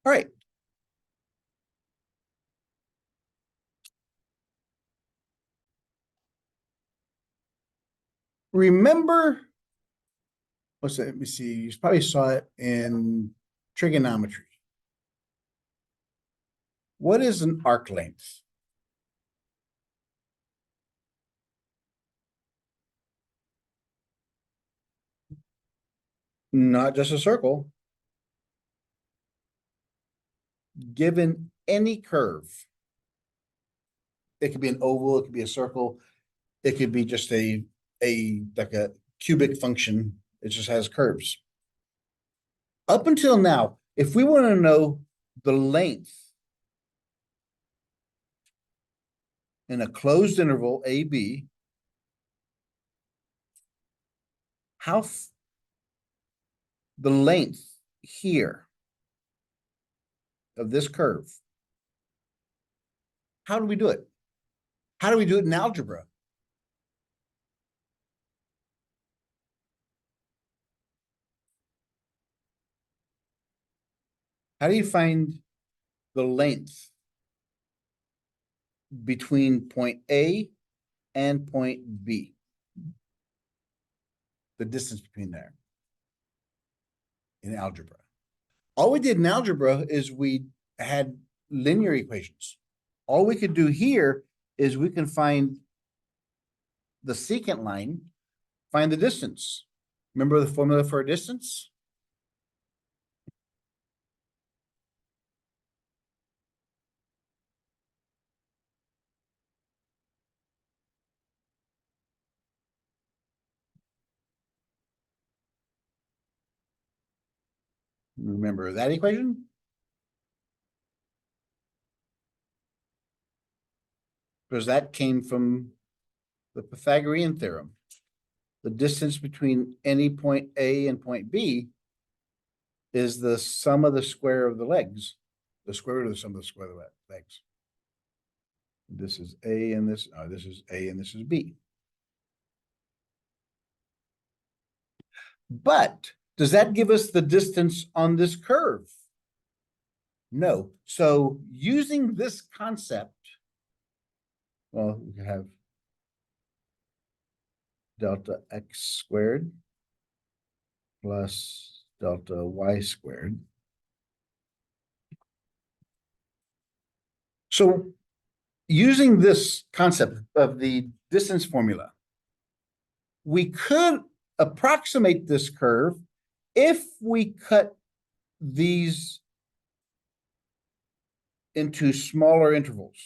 All right. Remember, let me see. You probably saw it in trigonometry. What is an arc length? Not just a circle. Given any curve, it could be an oval, it could be a circle, it could be just a like a cubic function. It just has curves. Up until now, if we want to know the length in a closed interval AB, how the length here of this curve, how do we do it? How do we do it in algebra? How do you find the length between point A and point B? The distance between there in algebra. All we did in algebra is we had linear equations. All we could do here is we can find the secant line, find the distance. Remember the formula for a distance? Remember that equation? Because that came from the Pythagorean theorem. The distance between any point A and point B is the sum of the square of the legs, the square root of the sum of the square of the legs. This is A and this is A and this is B. But does that give us the distance on this curve? No. So using this concept, well, we can have delta x squared plus delta y squared. So using this concept of the distance formula, we could approximate this curve if we cut these into smaller intervals.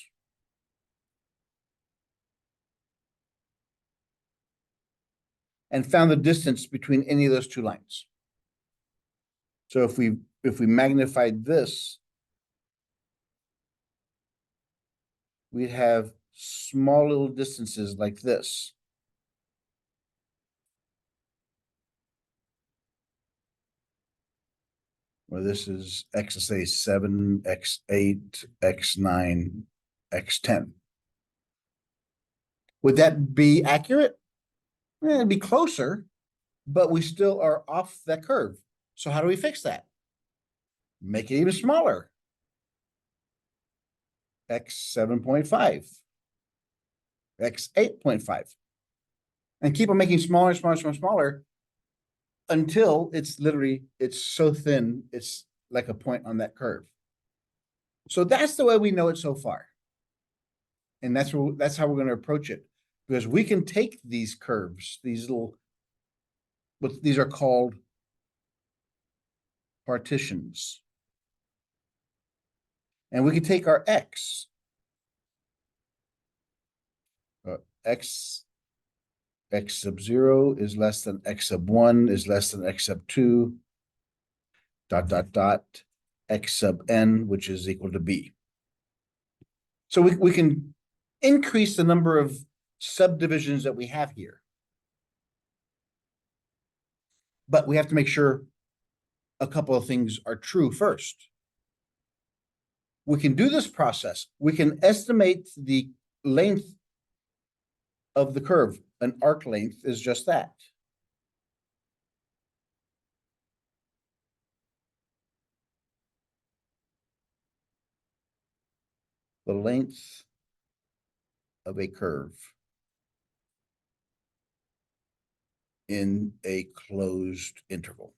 And found the distance between any of those two lines. So if we magnified this, we'd have small little distances like this. Where this is x, let's say 7, x8, x9, x10. Would that be accurate? It'd be closer, but we still are off that curve. So how do we fix that? Make it even smaller. X 7.5, X 8.5. And keep on making smaller, smaller until it's so thin, it's like a point on that curve. So that's the way we know it so far. And that's how we're going to approach it. Because we can take these curves, these are called partitions. And we can take our x, x sub 0 is less than x sub 1 is less than x sub 2, ... x sub n, which is equal to b. So we can increase the number of subdivisions that we have here. But we have to make sure a couple of things are true first. We can do this process. We can estimate the length of the curve. An arc length is just that. the length of a curve in a closed interval.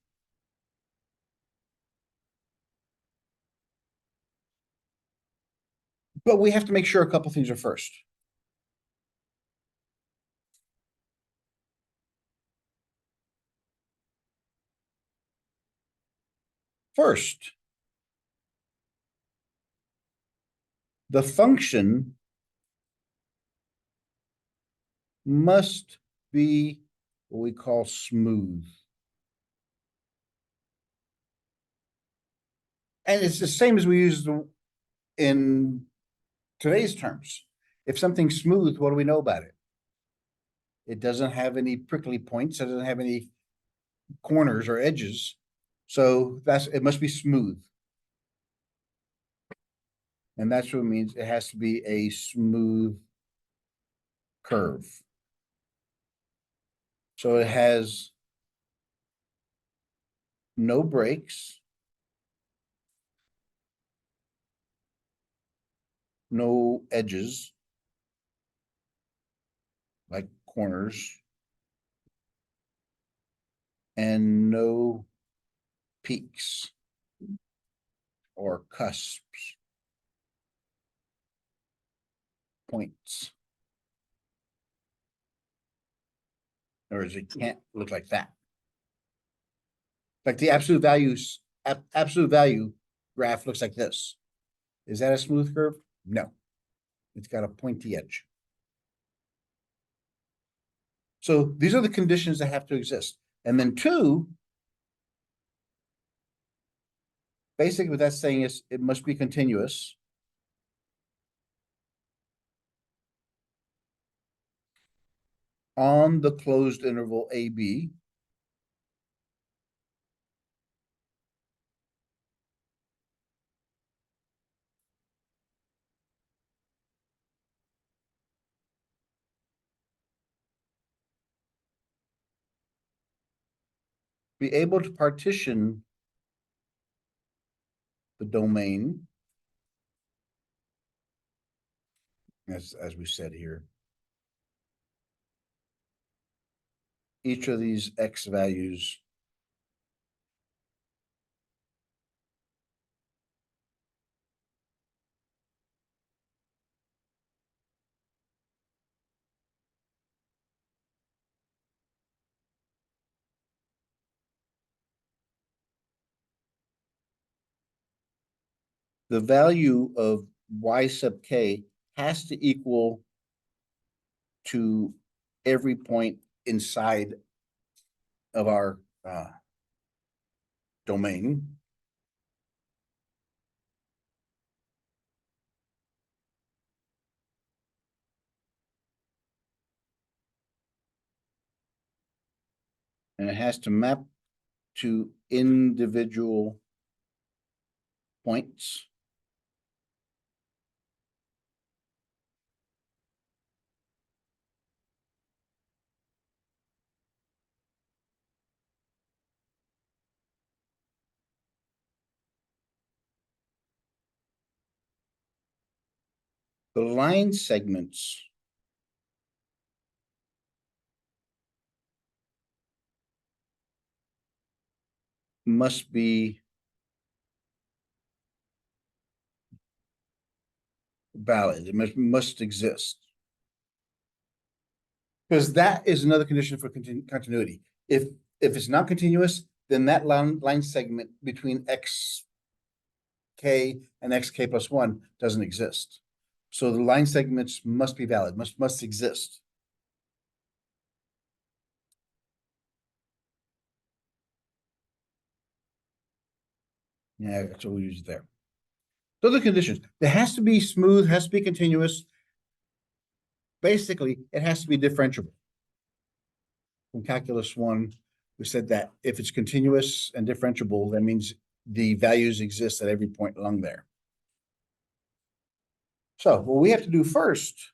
But we have to make sure a couple things are first. First, the function must be what we call smooth. And it's the same as we use in today's terms. If something's smooth, what do we know about it? It doesn't have any prickly points. It doesn't have any corners or edges. So it must be smooth. And that's what it means. It has to be a smooth curve. So it has no breaks, no edges, like corners, and no peaks or cusps, points. In other words, it can't look like that. Like the absolute value graph looks like this. Is that a smooth curve? No. It's got a pointy edge. So these are the conditions that have to exist. And then two, basically what that's saying is it must be continuous. On the closed interval AB. Be able to partition the domain, as we said here. Each of these X values the value of Y sub K has to equal to every point inside of our domain. And it has to map to individual points. The line segments must be valid. It must exist. Because that is another condition for continuity. If it's not continuous, then that line segment between X K and XK plus 1 doesn't exist. So the line segments must be valid, must exist. Yeah, that's what we use there. So the conditions, it has to be smooth, has to be continuous. Basically, it has to be differentiable. From calculus 1, we said that if it's continuous and differentiable, that means the values exist at every point along there. So what we have to do first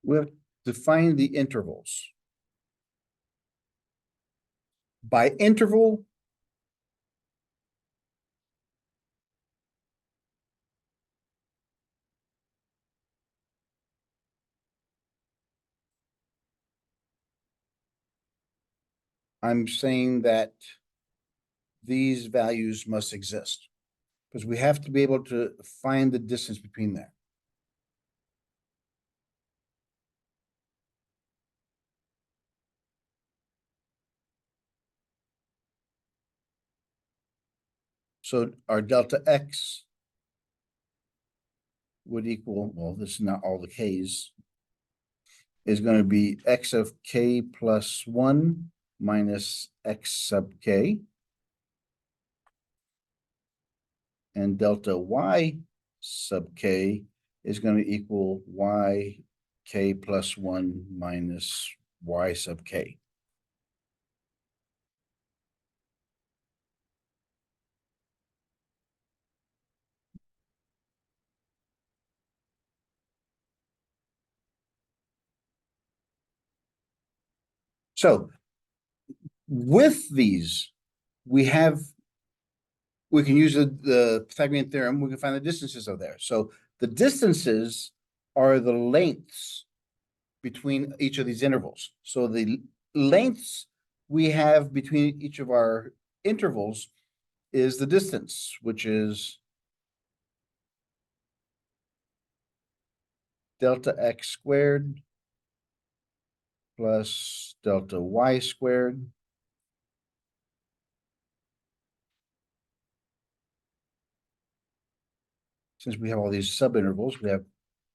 We have to find the intervals. By interval, I'm saying that these values must exist because we have to be able to find the distance between them. So our delta x would equal, well, this is not all the k's, is going to be x of k plus 1 minus x sub k. And delta y sub k is going to equal y k plus 1 minus y sub k. So with these, we can use the Pythagorean theorem, we can find the distances of there. So the distances are the lengths between each of these intervals. So the lengths we have between each of our intervals is the distance, which is delta x squared plus delta y squared. Since we have all these subintervals, we have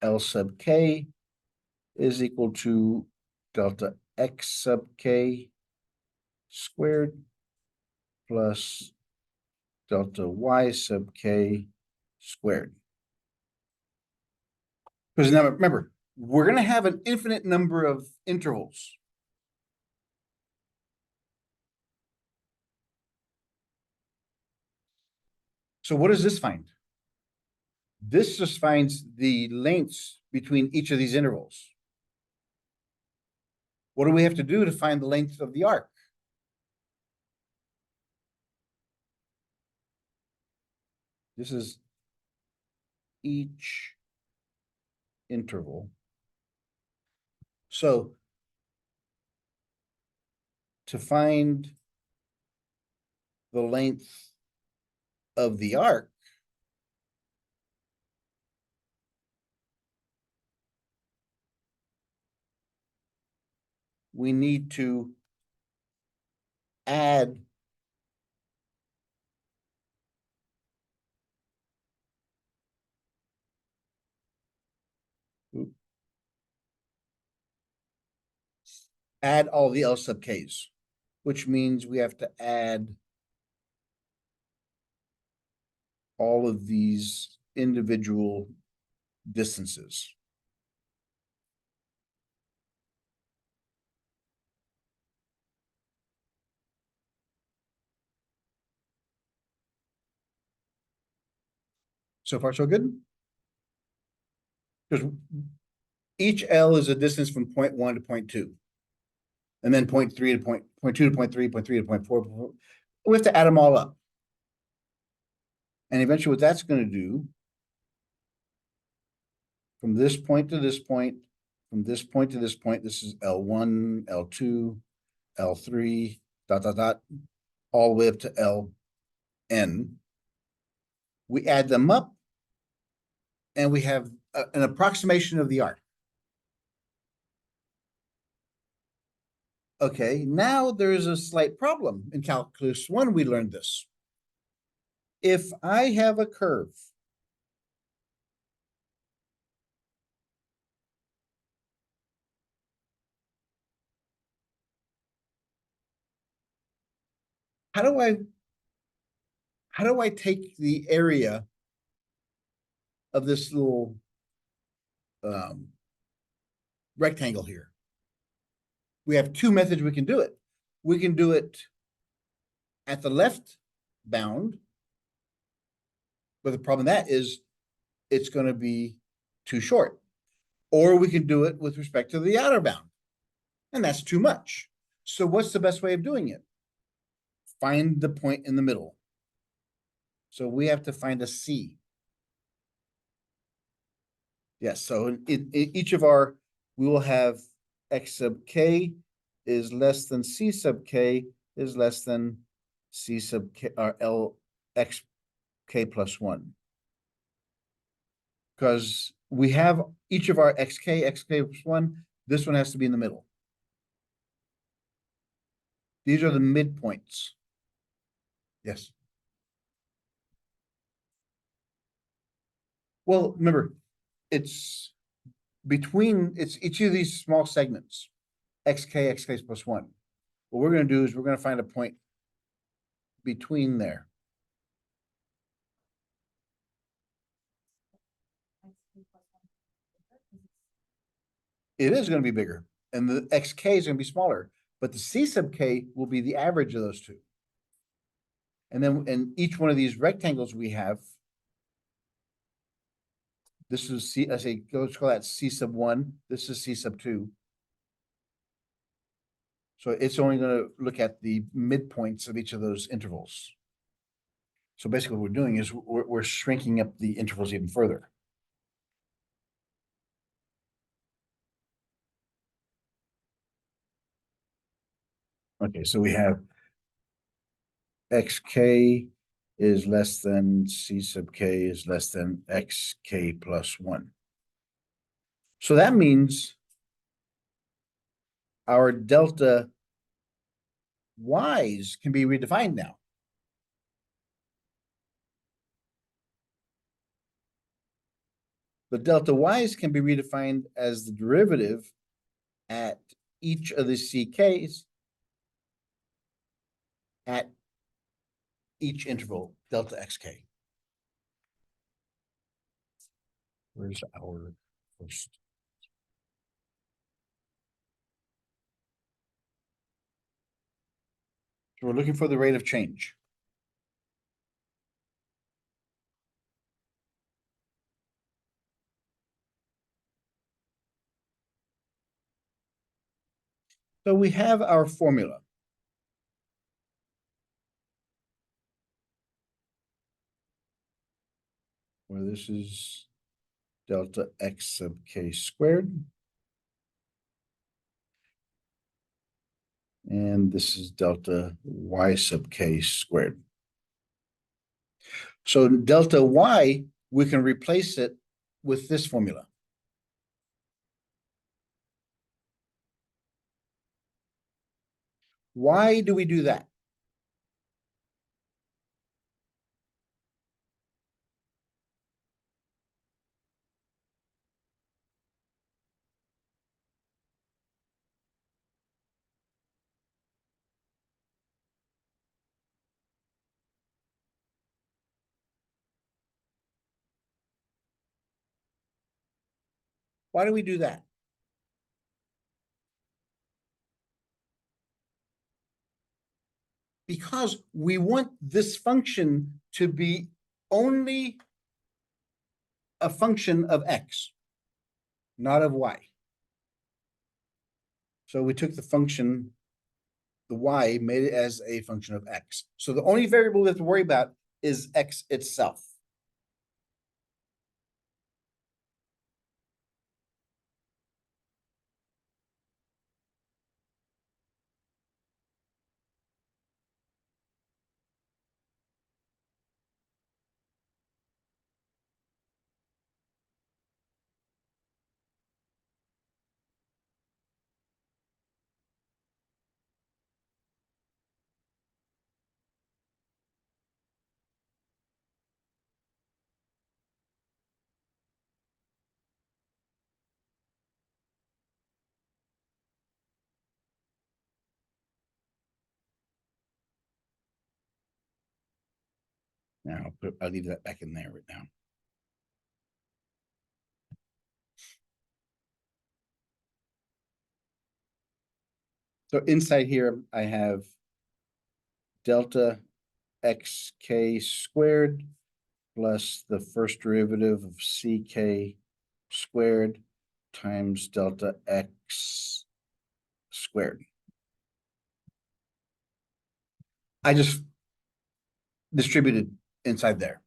L sub k is equal to delta x sub k squared plus delta y sub k squared. Because now remember, we're going to have an infinite number of intervals. So what does this find? This just finds the lengths between each of these intervals. What do we have to do to find the length of the arc? This is each interval. So to find the length of the arc, we need to add all the L sub k's, which means we have to add all of these individual distances. So far, so good? Because each L is a distance from point 1 to point 2. And then point 3 to point 2 to point 3, point 3 to point 4. We have to add them all up. And eventually what that's going to do, from this point to this point, from this point to this point, this is L1, L2, L3, dot, dot, dot, all the way up to Ln. We add them up, and we have an approximation of the arc. Okay, now there's a slight problem. In calculus 1, we learned this. If I have a curve how do I take the area of this little rectangle here? We have two methods we can do it. We can do it at the left bound, but the problem with that is it's going to be too short. Or we can do it with respect to the outer bound. And that's too much. So what's the best way of doing it? Find the point in the middle. So we have to find a C. Yes, so in each of our, we will have x sub k is less than c sub k is less than c sub k or L x k plus 1. Because we have each of our xk plus 1, this one has to be in the middle. These are the midpoints. Yes. Well, remember, it's between, it's each of these small segments, xk plus 1. What we're going to do is we're going to find a point between there. It is going to be bigger, and the xk is going to be smaller, but the c sub k will be the average of those two. And then in each one of these rectangles we have, this is C, I say, let's call that C sub 1. This is C sub 2. So it's only going to look at the midpoints of each of those intervals. So basically what we're doing is we're shrinking up the intervals even further. Okay, so we have xk is less than c sub k is less than xk plus 1. So that means our delta y's can be redefined now. The delta y's can be redefined as the derivative at each of the ck's at each interval, delta xk. Where's our first? So we're looking for the rate of change. So we have our formula. Where this is delta x sub k squared. And this is delta y sub k squared. So delta y, we can replace it with this formula. Why do we do that? Why do we do that? Because we want this function to be only a function of x, not of y. So we took the function, the y, made it as a function of x. So the only variable we have to worry about is x itself. Now I'll leave that back in there right now. So inside here, I have delta xk squared plus the first derivative of ck squared times delta x squared. I just distributed inside there.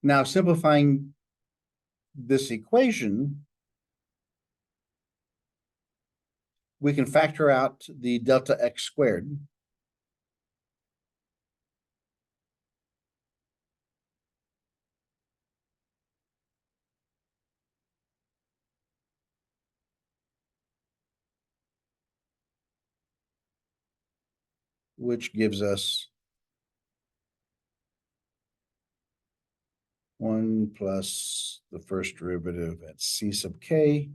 Now simplifying this equation, we can factor out the delta x squared. Which gives us 1 plus the first derivative at c sub k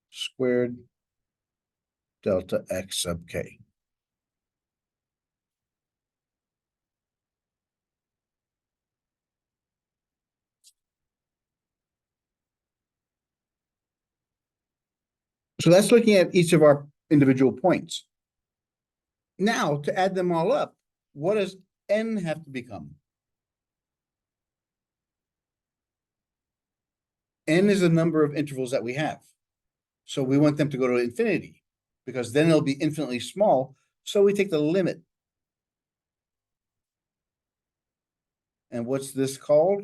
squared delta x sub k. So that's looking at each of our individual points. Now, to add them all up, what does n have to become? N is the number of intervals that we have. So we want them to go to infinity, because then it'll be infinitely small. So we take the limit. And what's this called?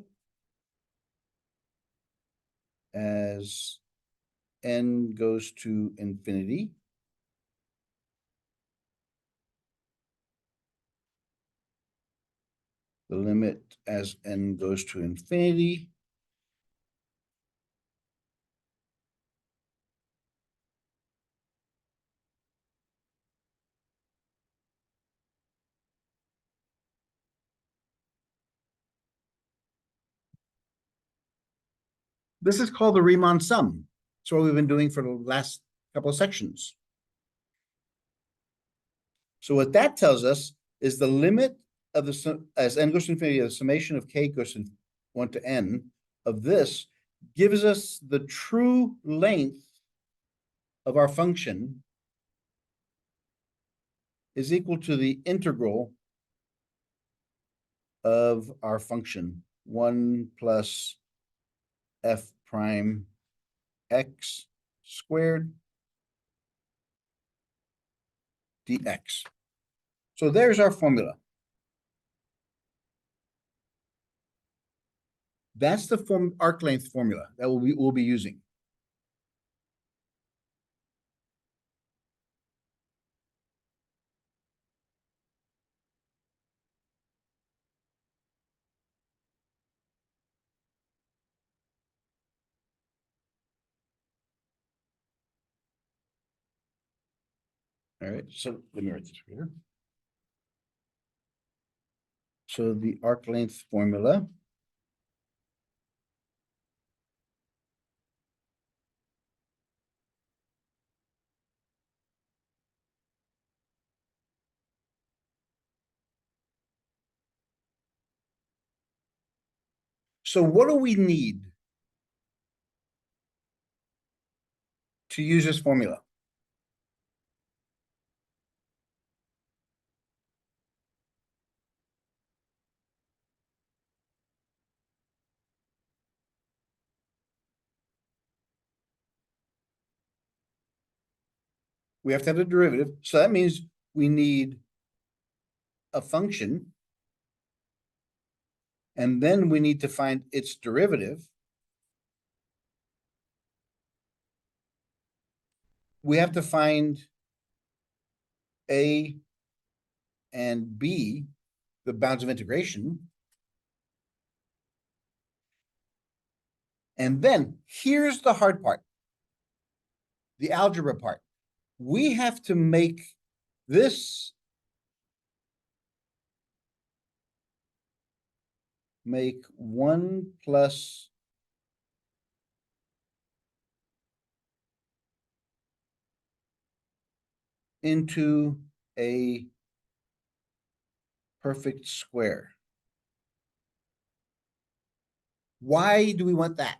As n goes to infinity. The limit as n goes to infinity. This is called the Riemann sum. It's what we've been doing for the last couple of sections. So what that tells us is the limit of the, as n goes to infinity, the summation of k goes from 1 to n of this gives us the true length of our function is equal to the integral of our function, 1 plus f prime x squared dx. So there's our formula. That's the arc length formula that we'll be using. All right, so let me write this here. So the arc length formula So what do we need to use this formula? We have to have a derivative. So that means we need a function. And then we need to find its derivative. We have to find A and B, the bounds of integration. And then here's the hard part, the algebra part. We have to make this make 1 plus into a perfect square. Why do we want that?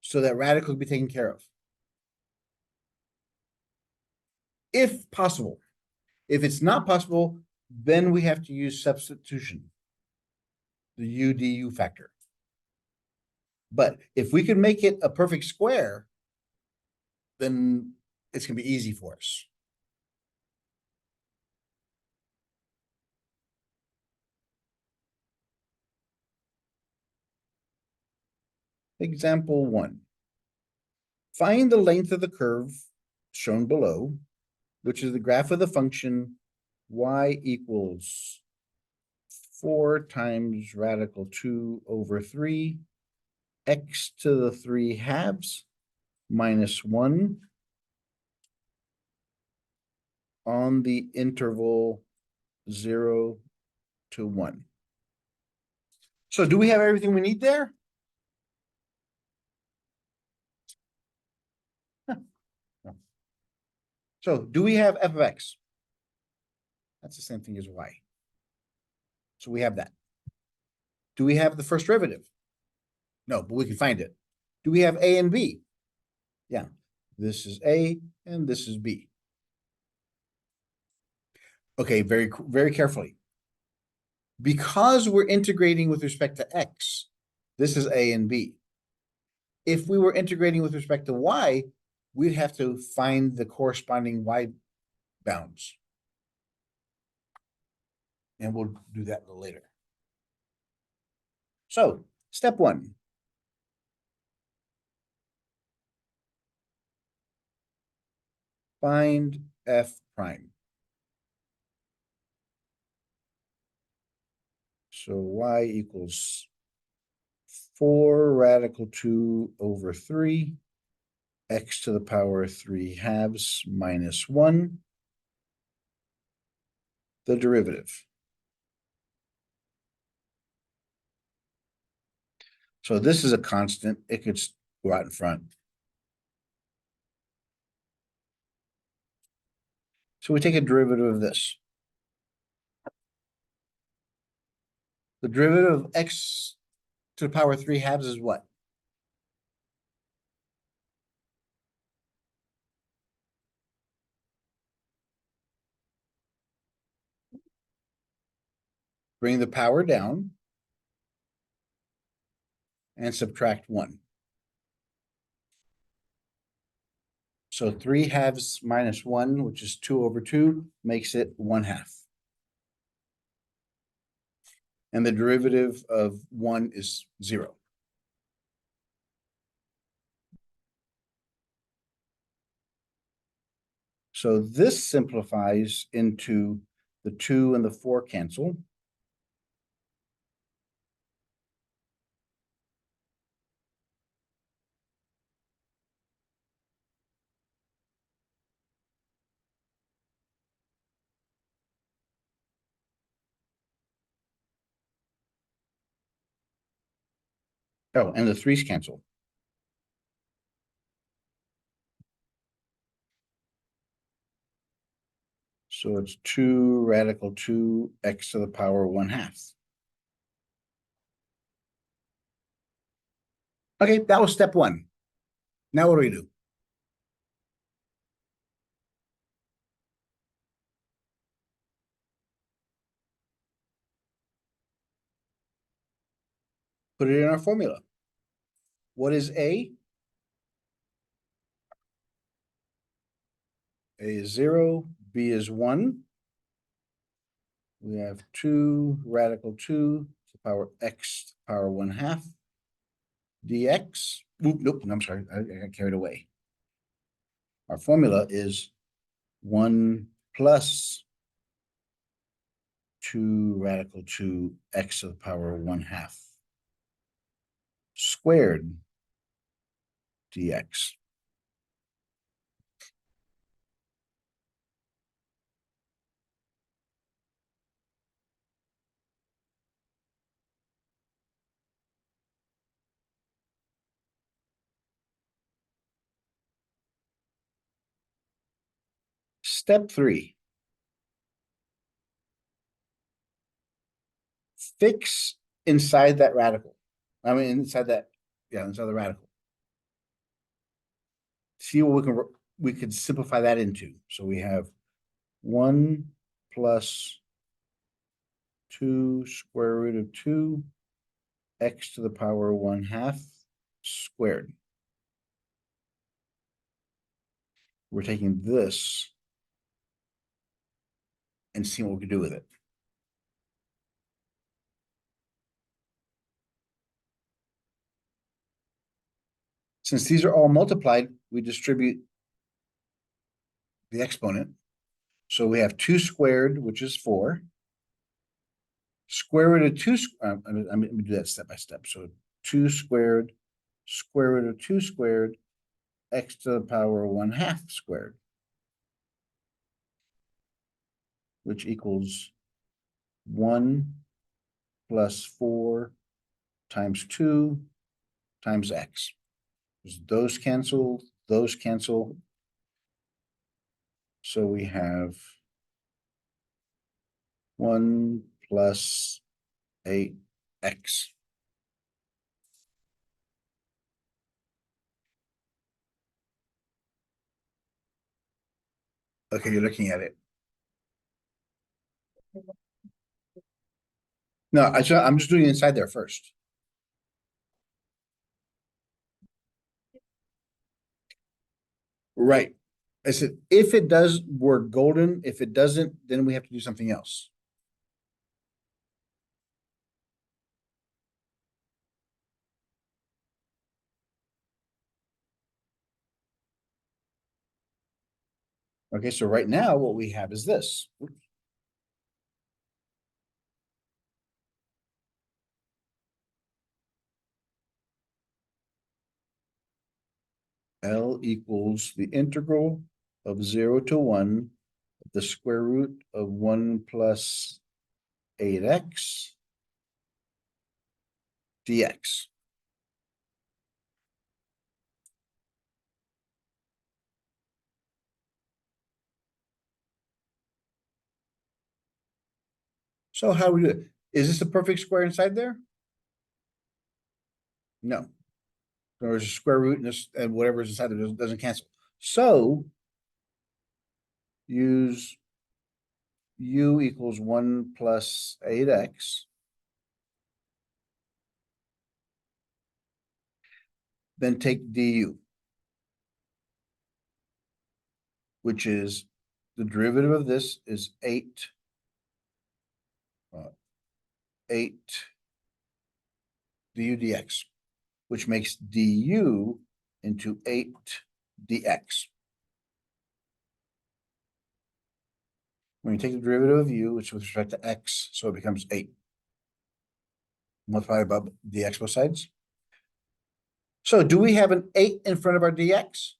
So that radical can be taken care of. if possible. If it's not possible, then we have to use substitution, the u/du factor. But if we can make it a perfect square, then it's gonna be easy for us. Example 1. Find the length of the curve shown below, which is the graph of the function y equals 4 times radical 2 over 3 x to the 3 halves minus 1 on the interval 0 to 1. So do we have everything we need there? No. So do we have f of x? That's the same thing as y. So we have that. Do we have the first derivative? No, but we can find it. Do we have a and b? Yeah, this is a and this is b. Okay, very carefully. Because we're integrating with respect to x, this is a and b. If we were integrating with respect to y, we'd have to find the corresponding y bounds. And we'll do that a little later. So, step 1. Find f prime. So y equals 4 radical 2 over 3 x to the power 3 halves minus 1, the derivative. So this is a constant. It could go out in front. So we take a derivative of this. The derivative of x to the power 3 halves is what? Bring the power down and subtract 1. So 3 halves minus 1, which is 2 over 2, makes it 1/2. And the derivative of 1 is 0. So this simplifies into the 2 and the 4 cancel. Oh, and the 3's cancel. So it's 2 radical 2 x to the power 1/2. Okay, that was step 1. Now what do we do? Put it in our formula. What is A? A is 0, B is 1. We have 2 radical 2 to the power x to the power 1/2 dx. Oop, nope, I'm sorry, I got carried away. Our formula is 1 plus 2 radical 2 x to the power 1/2 squared dx. Step 3. Fix inside that radical. Inside that, inside the radical. See what we can we could simplify that into. So we have 1 plus 2 square root of 2 x to the power 1/2 squared. We're taking this and seeing what we can do with it. Since these are all multiplied, we distribute the exponent. So we have 2 squared, which is 4. Square root of 2, let me do that step by step. So 2 squared, square root of 2 squared, x to the power 1/2 squared, which equals 1 plus 4 times 2 times x. Those cancel, those cancel. So we have 1 plus 8x. Okay, you're looking at it. No, I'm just doing inside there first. Right. I said, if it does, we're golden. If it doesn't, then we have to do something else. Okay, so right now what we have is this. L equals the integral of 0 to 1, the square root of 1 plus 8x dx. So how do we do it? Is this a perfect square inside there? No. There's a square root and this and whatever is inside there doesn't cancel. So use u equals 1 plus 8x. Then take du, which is the derivative of this is 8 du dx, which makes du into 8 dx. When you take the derivative of u, which with respect to x, so it becomes 8. Multiply above dx both sides. So do we have an 8 in front of our dx?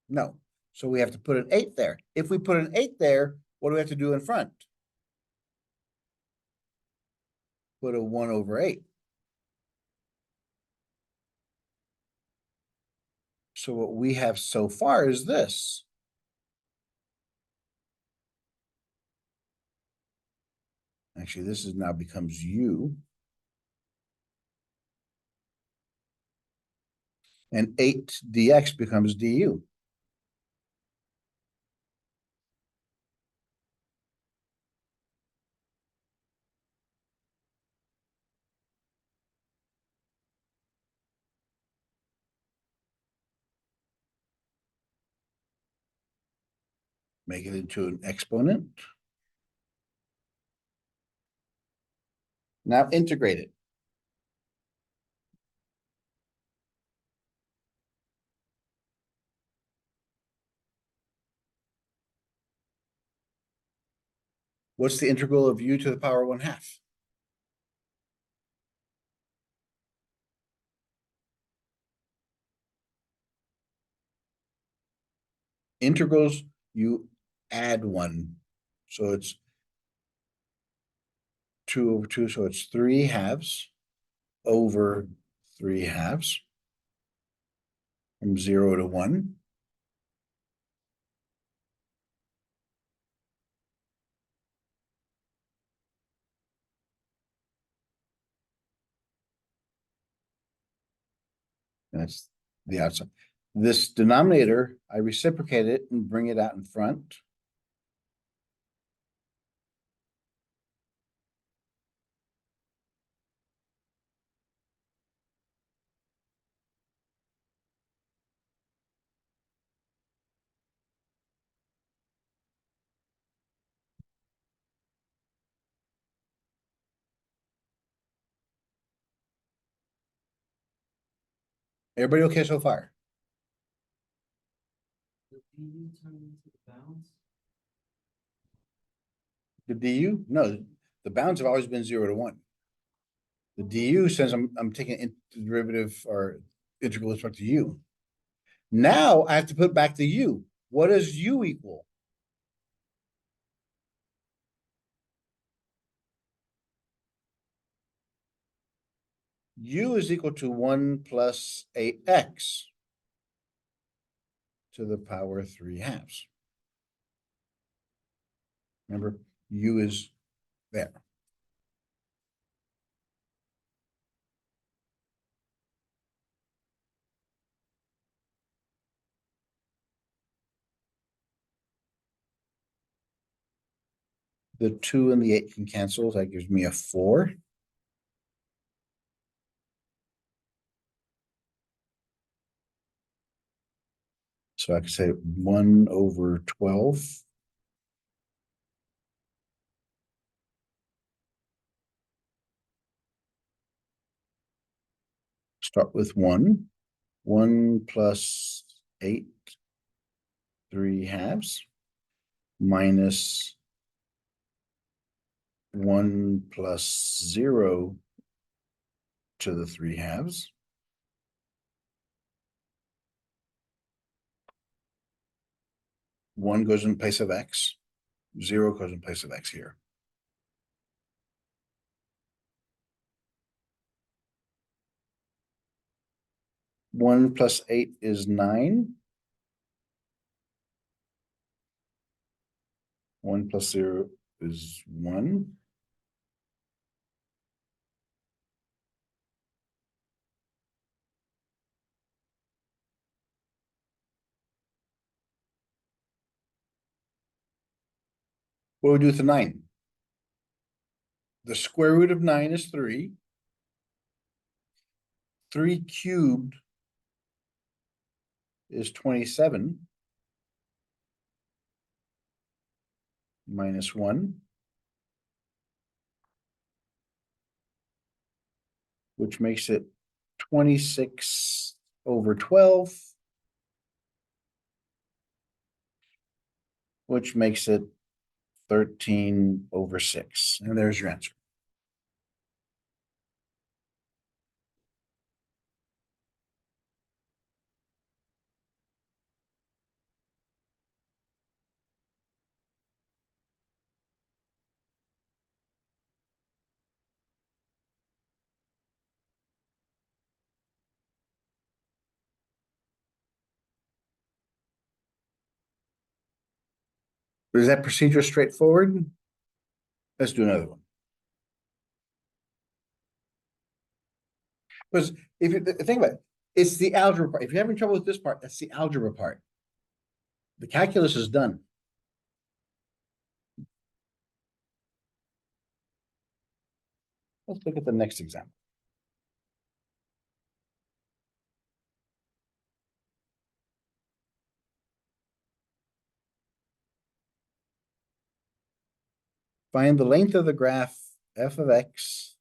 No. So we have to put an 8 there. If we put an 8 there, what do we have to do in front? Put a 1 over 8. So what we have so far is this. Actually, this is now becomes u. And 8 dx becomes du. Make it into an exponent. Now integrate it. What's the integral of u to the power 1/2? Integrals, you add 1. So it's 2 over 2, so it's 3/2 over 3/2 from 0 to 1. That's the outside. This denominator, I reciprocate it and bring it out in front. Everybody okay so far? The du turn into the bounds? The du? No, the bounds have always been 0 to 1. The du says I'm taking the derivative or integral with respect to u. Now I have to put back the u. What does u equal? U is equal to 1 plus 8x to the power 3/2. Remember, u is there. The 2 and the 8 can cancel. That gives me a 4. So I can say 1 over 12. Start with 1. 1 plus 8, 3/2, minus 1 plus 0 to the 3/2. One goes in place of x. 0 goes in place of x here. One plus 8 is 9. 1 plus 0 is 1. What do we do with the 9? The square root of 9 is 3. 3 cubed is 27. Minus 1. Which makes it 26 over 12. Which makes it 13 over 6. And there's your answer. Is that procedure straightforward? Let's do another one. Because if you think about it, it's the algebra part. If you're having trouble with this part, that's the algebra part. The calculus is done. Let's look at the next example. Find the length of the graph f of x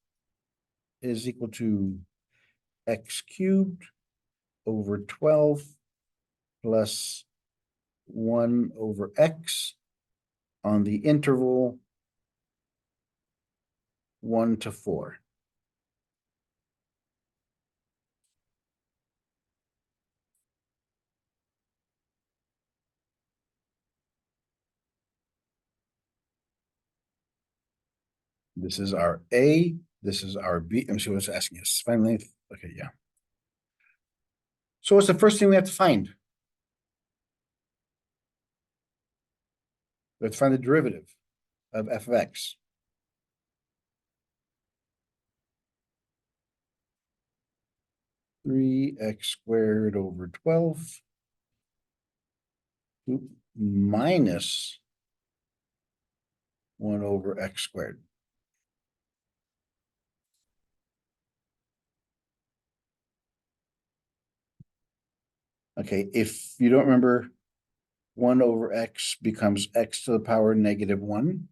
is equal to x cubed over 12 plus 1 over x on the interval 1 to 4. This is our A, this is our B. Let me see what it's asking us. Find length. Okay, yeah. So what's the first thing we have to find? We have to find the derivative of f of x. Three x squared over 12 minus 1 over x squared. Okay, if you don't remember, 1 over x becomes x to the power -1.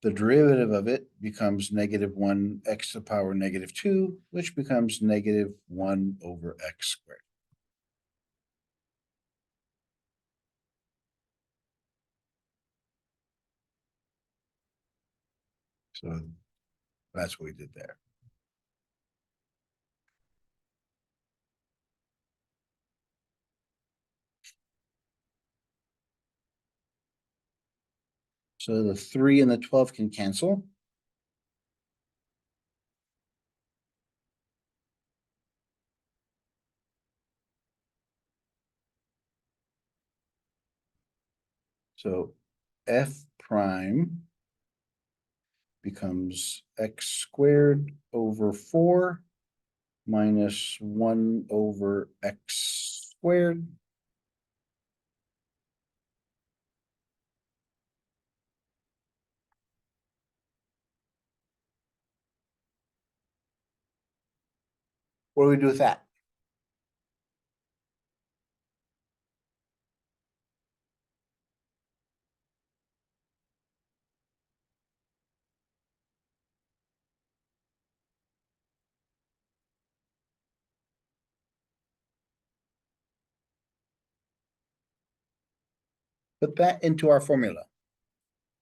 The derivative of it becomes -1 x to the power -2, which becomes -1 over x squared. So that's what we did there. So the 3 and the 12 can cancel. So f prime becomes x squared over 4 minus 1 over x squared. What do we do with that? Put that into our formula.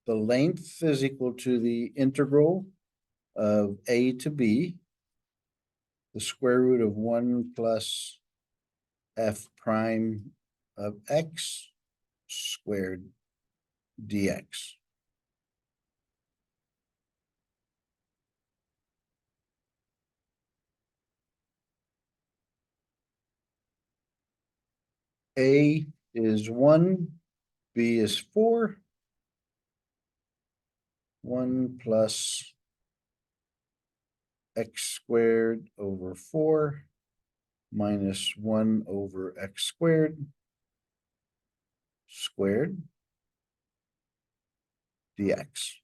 The length is equal to the integral of a to b, the square root of 1 plus f prime of x squared dx. A is 1, b is 4, 1 plus x squared over 4 minus 1 over x squared squared dx.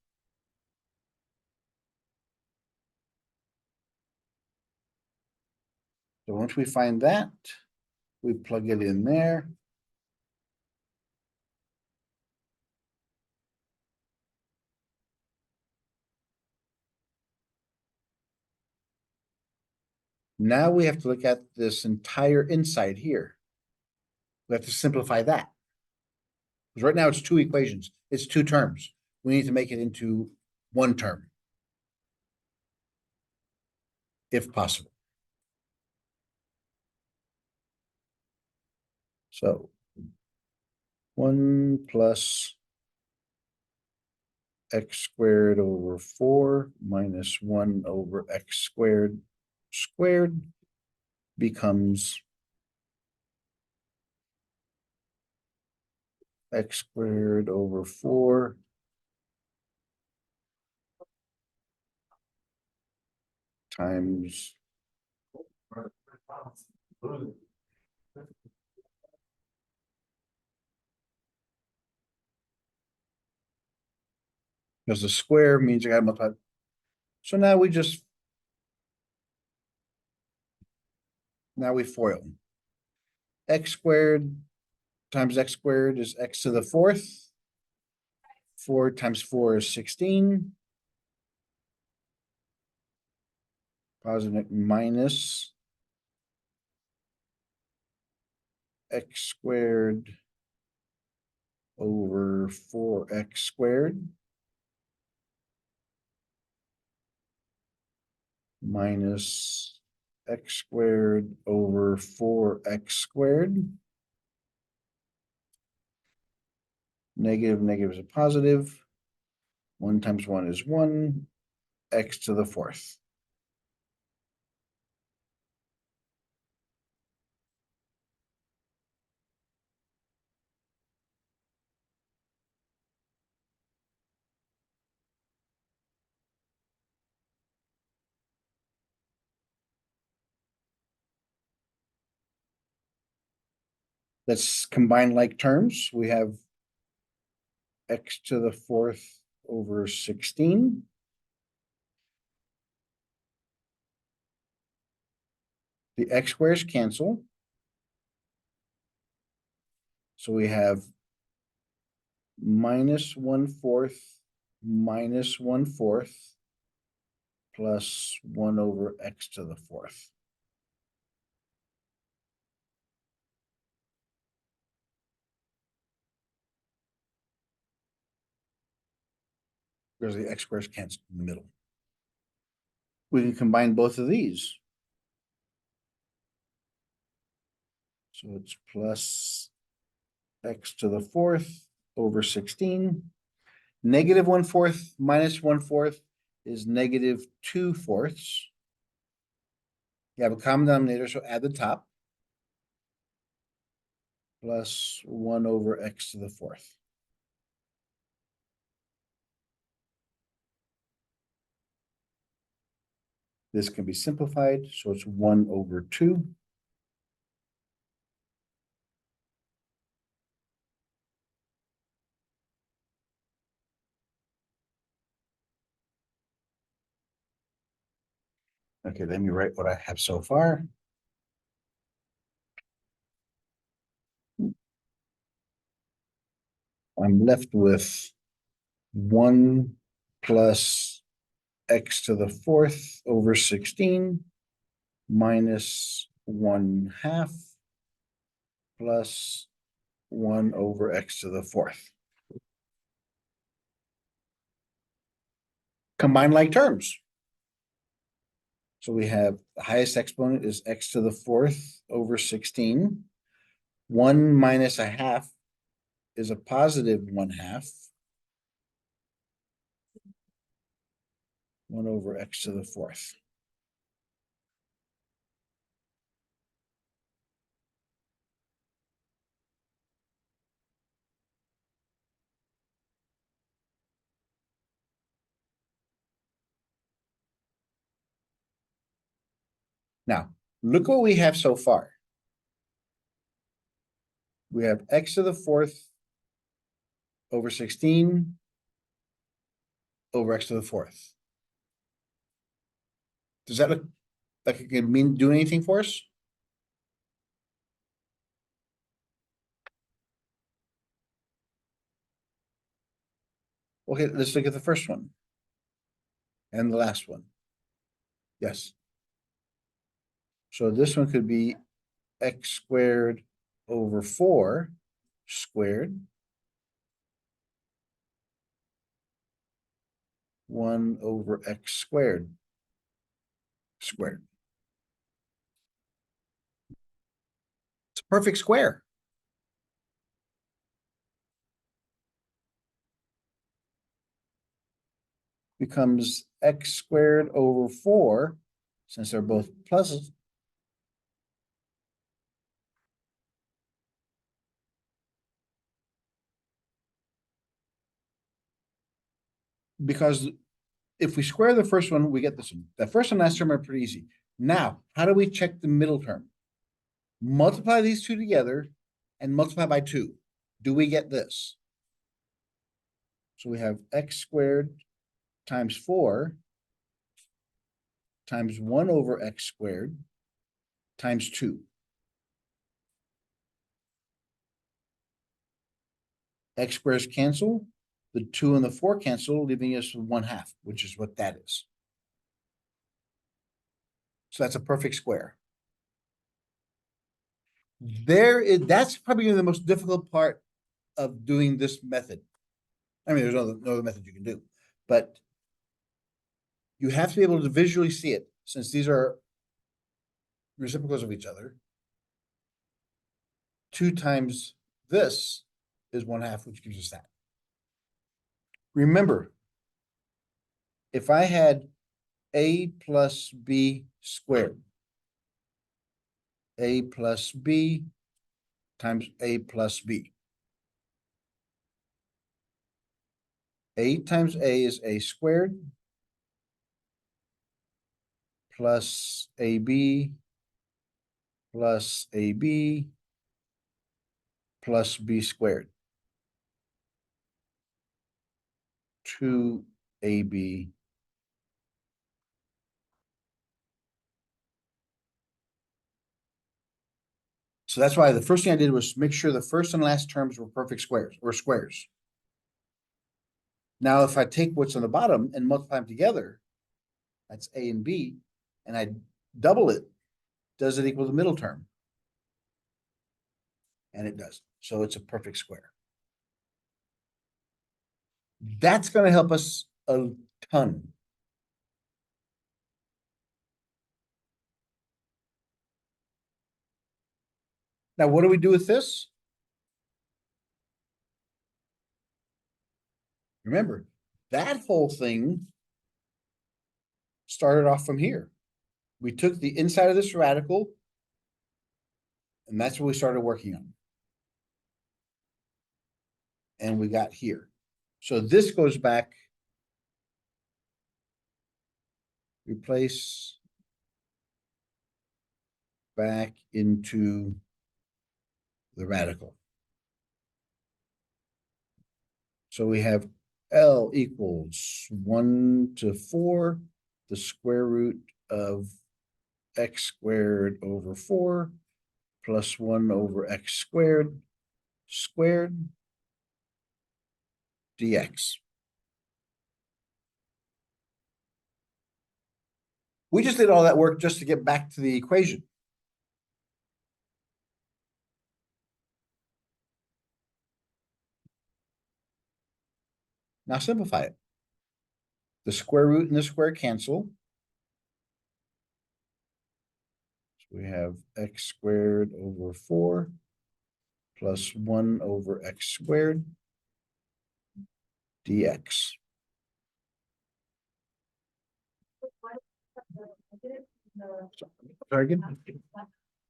So once we find that, we plug it in there. Now we have to look at this entire inside here. We have to simplify that. Because right now it's 2 equations, it's 2 terms. We need to make it into 1 term, if possible. So 1 plus x squared over 4 minus 1 over x squared squared becomes x squared over 4 times because the square means I got to multiply. So now we FOIL. X squared times x squared is x to the 4th. 4 times 4 is 16. Positive minus x squared over 4x squared minus x squared over 4x squared. Negative, negative is a positive. 1 times 1 is 1, x to the 4th. Let's combine like terms. We have x to the fourth over 16. The x squares cancel. So we have minus 1/4 minus 1/4 plus 1 over x to the fourth. Because the x squares cancel in the middle. We can combine both of these. So it's plus x to the fourth over 16. Negative 1/4 minus 1/4 is negative 2/4. You have a common denominator, so add the top. Plus 1 over x to the fourth. This can be simplified, so it's 1 over 2. Okay, let me write what I have so far. I'm left with 1 plus x to the fourth over 16 minus 1/2 plus 1 over x to the fourth. Combine like terms. So we have the highest exponent is x to the fourth over 16. 1 minus 1/2 is a positive 1/2. 1 over x to the fourth. Now, look what we have so far. We have x to the fourth over 16 over x to the fourth. Does that look like it can mean do anything for us? Okay, let's look at the first one. And the last one. Yes. So this one could be x squared over 4 squared. 1 over x squared squared. It's a perfect square. Becomes x squared over 4, since they're both pluses. Because if we square the first one, we get this one. The first and last term are pretty easy. Now, how do we check the middle term? Multiply these two together and multiply by 2. Do we get this? So we have x squared times 4 times 1 over x squared times 2. X squares cancel. The 2 and the 4 cancel, leaving us with 1/2, which is what that is. So that's a perfect square. That's probably the most difficult part of doing this method. I mean, there's no other method you can do, but you have to be able to visually see it, since these are reciprocals of each other. 2 times this is 1/2, which gives us that. Remember, if I had a plus b squared, a plus b times a plus b. A times a is a squared plus ab plus ab plus b squared. 2ab so that's why the first thing I did was make sure the first and last terms were perfect squares or squares. Now, if I take what's on the bottom and multiply them together, that's a and b, and I double it, does it equal the middle term? And it does. So it's a perfect square. That's going to help us a ton. Now, what do we do with this? Remember, that whole thing started off from here. We took the inside of this radical, and that's what we started working on. And we got here. So this goes back, replace back into the radical. So we have L equals 1 to 4, the square root of x squared over 4 plus 1 over x squared dx. We just did all that work just to get back to the equation. Now simplify it. The square root and the square cancel. So we have x squared over 4 plus 1 over x squared dx. Sorry again?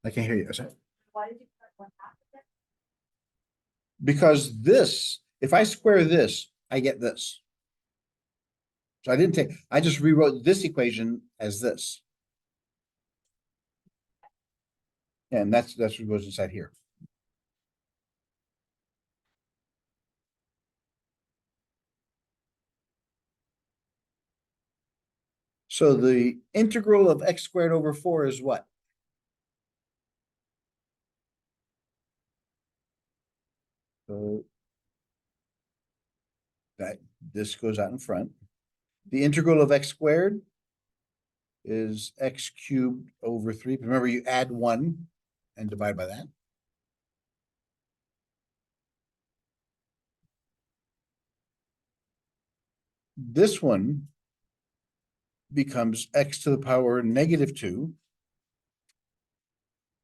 I can't hear you. Because this, if I square this, I get this. So I just rewrote this equation as this. And that's what goes inside here. So the integral of x squared over 4 is what? So that this goes out in front. The integral of x squared is x cubed over 3. Remember, you add 1 and divide by that. This one becomes x to the power -2,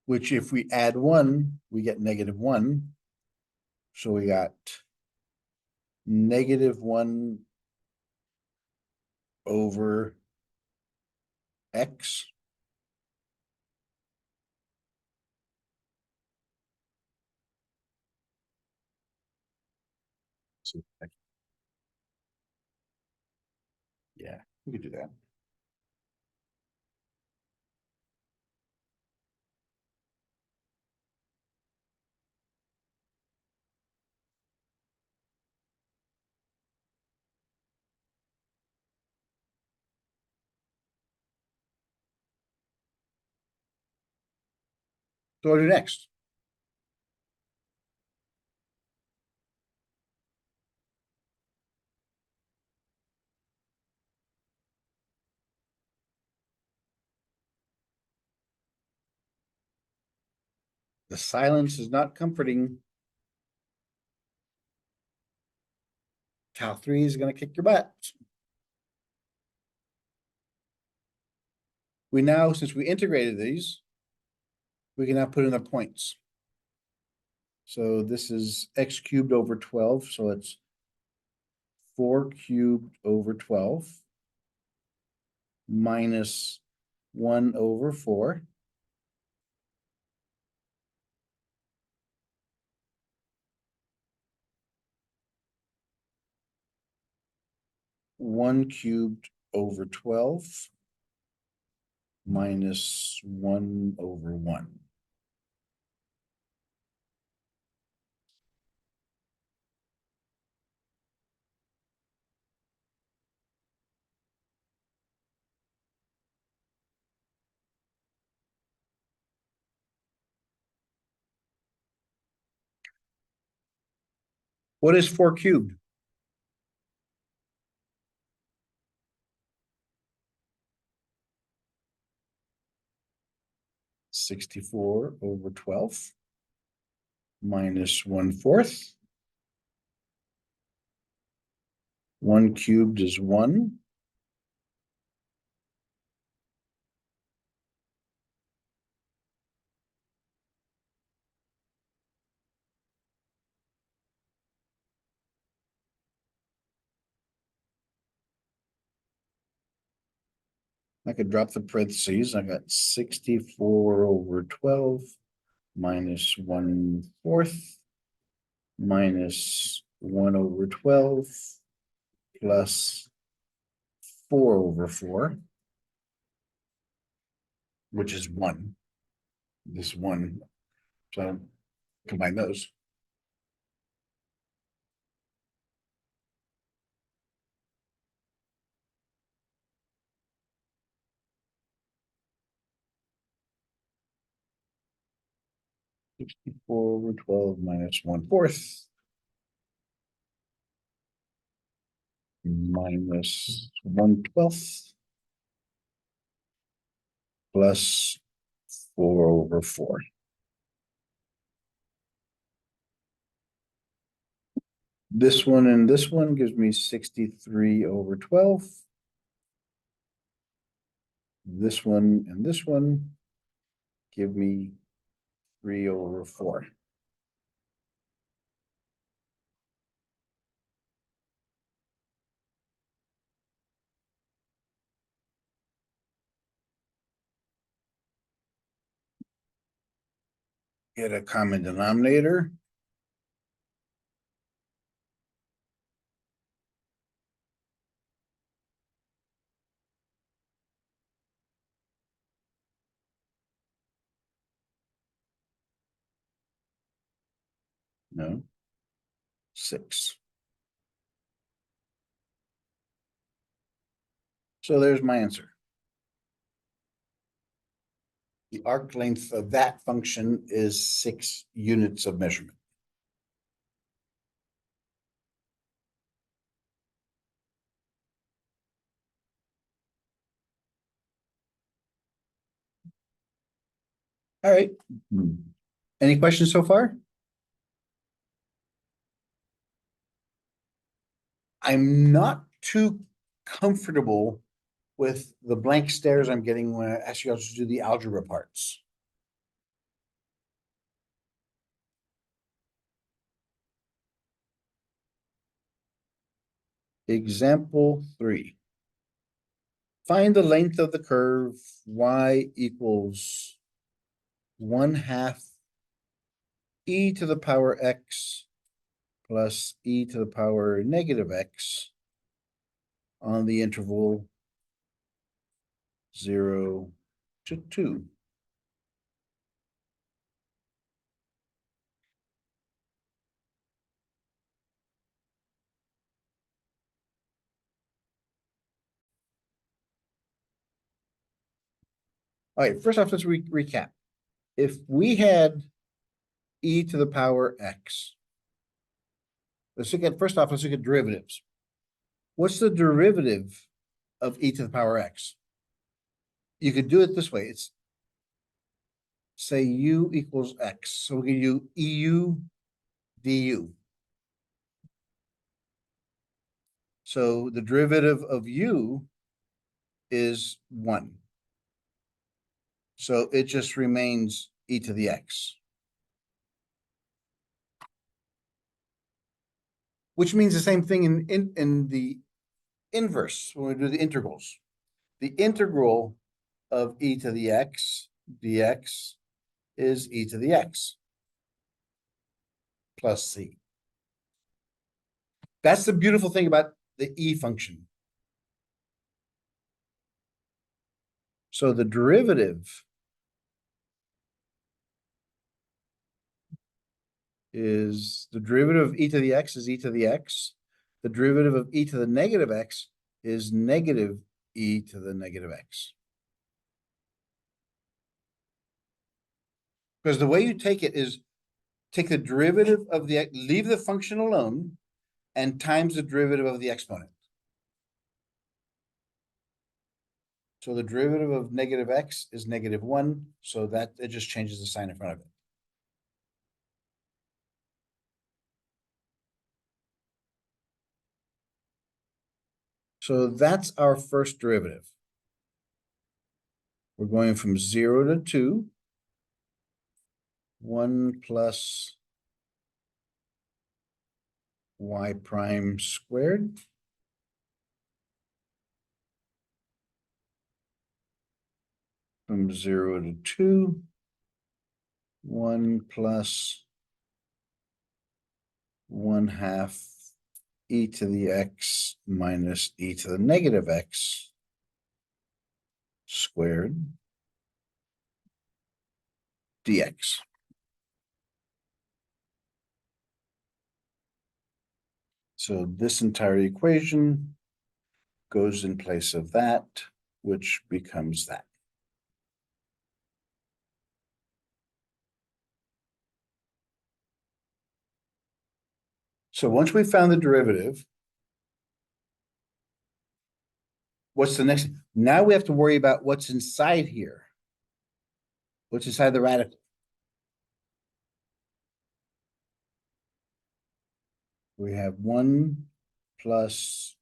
which if we add 1, we get -1. So we got -1 over x. Yeah, we could do that. So what do next? The silence is not comforting. Cal 3 is going to kick your butt. We now, since we integrated these, we can now put in the points. So this is x cubed over 12. So it's 4 cubed over 12 minus 1 over 4. One cubed over 12 minus 1 over 1. What is 4 cubed? (64/12) minus 1/4. 1 cubed is 1. I could drop the parentheses. I got 64/12 minus 1/4 minus 1/12 plus 4/4, which is 1. This 1. So combine those. (64/12 minus 1/4 minus 1/12 plus 4/4. This one and this one gives me 63/12. This one and this one give me 3/4. Get a common denominator. No. 6. So there's my answer. The arc length of that function is 6 units of measurement. All right. Any questions so far? I'm not too comfortable with the blank stares I'm getting when I ask you guys to do the algebra parts. Example 3. Find the length of the curve y equals 1/2 e to the power x plus e to the power negative x on the interval 0 to 2. All right, first off, let's recap. If we had e to the power x, let's look at, first off, let's look at derivatives. What's the derivative of e to the power x? You could do it this way. It's, say u equals x. So we can do eu du. So the derivative of u is 1. So it just remains e to the x. Which means the same thing in the inverse when we do the integrals. The integral of e to the x dx is e to the x plus c. That's the beautiful thing about the e function. So the derivative is the derivative of e to the x is e to the x. The derivative of e to the negative x is negative e to the negative x. Because the way you take it is take the derivative of the, leave the function alone and times the derivative of the exponent. So the derivative of negative x is -1, so that it just changes the sign in front of it. So that's our first derivative. We're going from 0 to 2. 1 plus y prime squared. From 0 to 2. 1 plus 1/2 e to the x minus e to the negative x squared dx. So this entire equation goes in place of that, which becomes that. So once we found the derivative, what's the next? Now we have to worry about what's inside here. What's inside the radical? We have 1 plus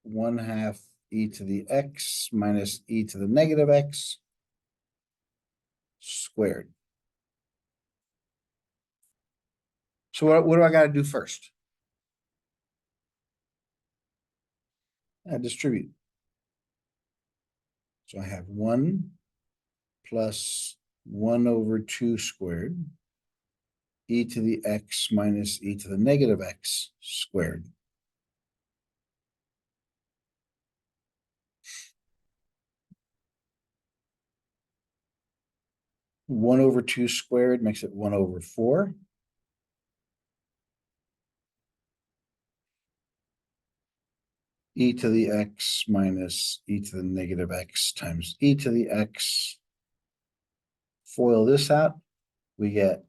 1/2 e to the x minus e to the negative x squared. So what do I got to do first? I distribute. So I have 1 plus 1/2 squared e to the x minus e to the negative x squared. One over 2 squared makes it 1/4. E to the x minus e to the negative x times e to the x. Foil this out, we get,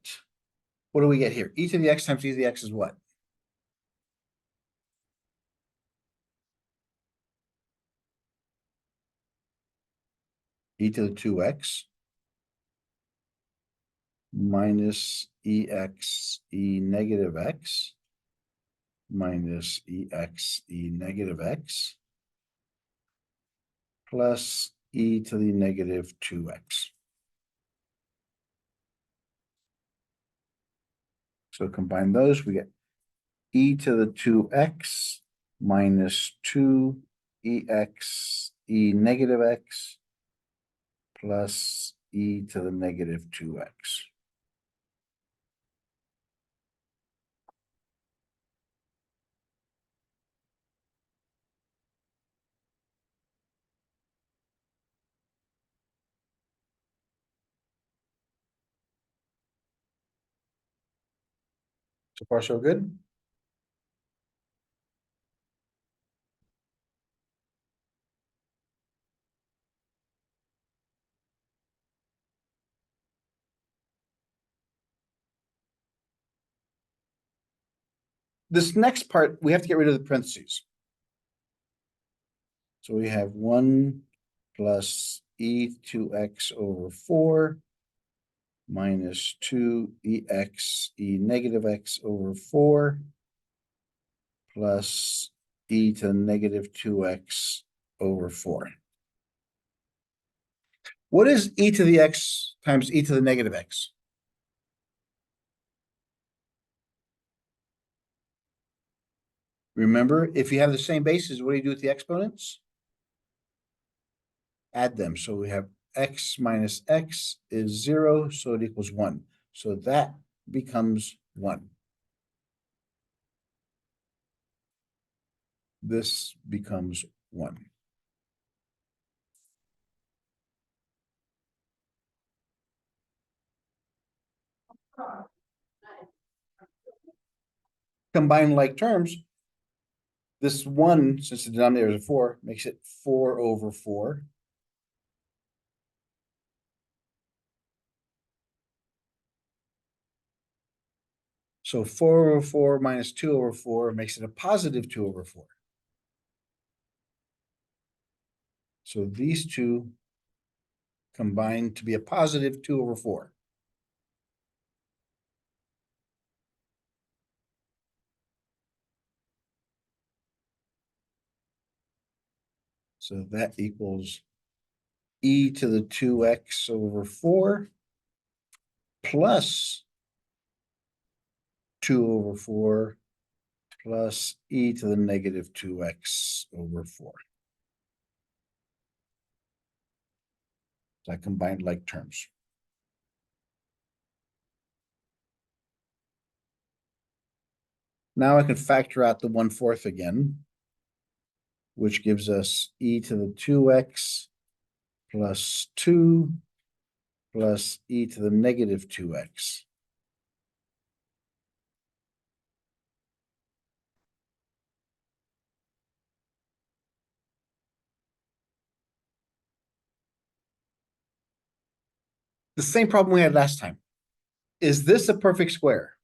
what do we get here? E to the x times e to the x is what? E to the 2x minus ex e negative x minus ex e negative x plus e to the negative 2x. So combine those, we get e to the 2x minus 2 ex e negative x plus e to the negative 2x. So far, so good? This next part, we have to get rid of the parentheses. So we have 1 plus e2x/4 minus 2 ex e negative x/4 plus e to the negative 2x/4. What is e to the x times e to the negative x? Remember, if you have the same bases, what do you do with the exponents? Add them. So we have x minus x is 0, so it equals 1. So that becomes 1. This becomes 1. Combine like terms. This 1, since the denominator is a 4, makes it 4/4. So 4/4 minus 2/4 makes it a positive 2/4. So these two combine to be a positive 2/4. So that equals e to the 2x/4 plus 2/4 plus e to the negative 2x/4. So I combined like terms. Now I can factor out the 1/4 again, which gives us e to the 2x plus 2 plus e to the negative 2x. The same problem we had last time. Is this a perfect square?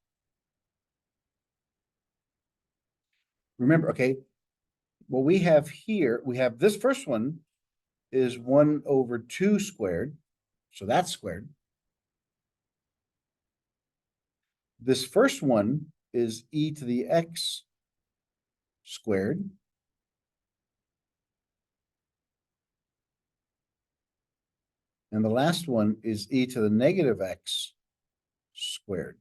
Remember, okay, what we have here, we have this first one is 1/2 squared. So that's squared. This first one is e to the x squared. And the last one is e to the negative x squared.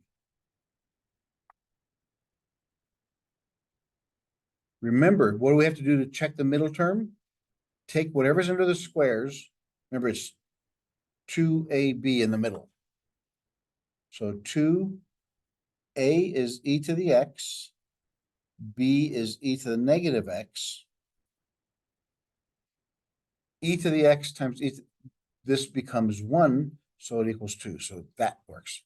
Remember, what do we have to do to check the middle term? Take whatever's under the squares. Remember, it's 2ab in the middle. So 2a is e to the x, b is e to the negative x. E to the x times e, this becomes 1, so it equals 2. So that works.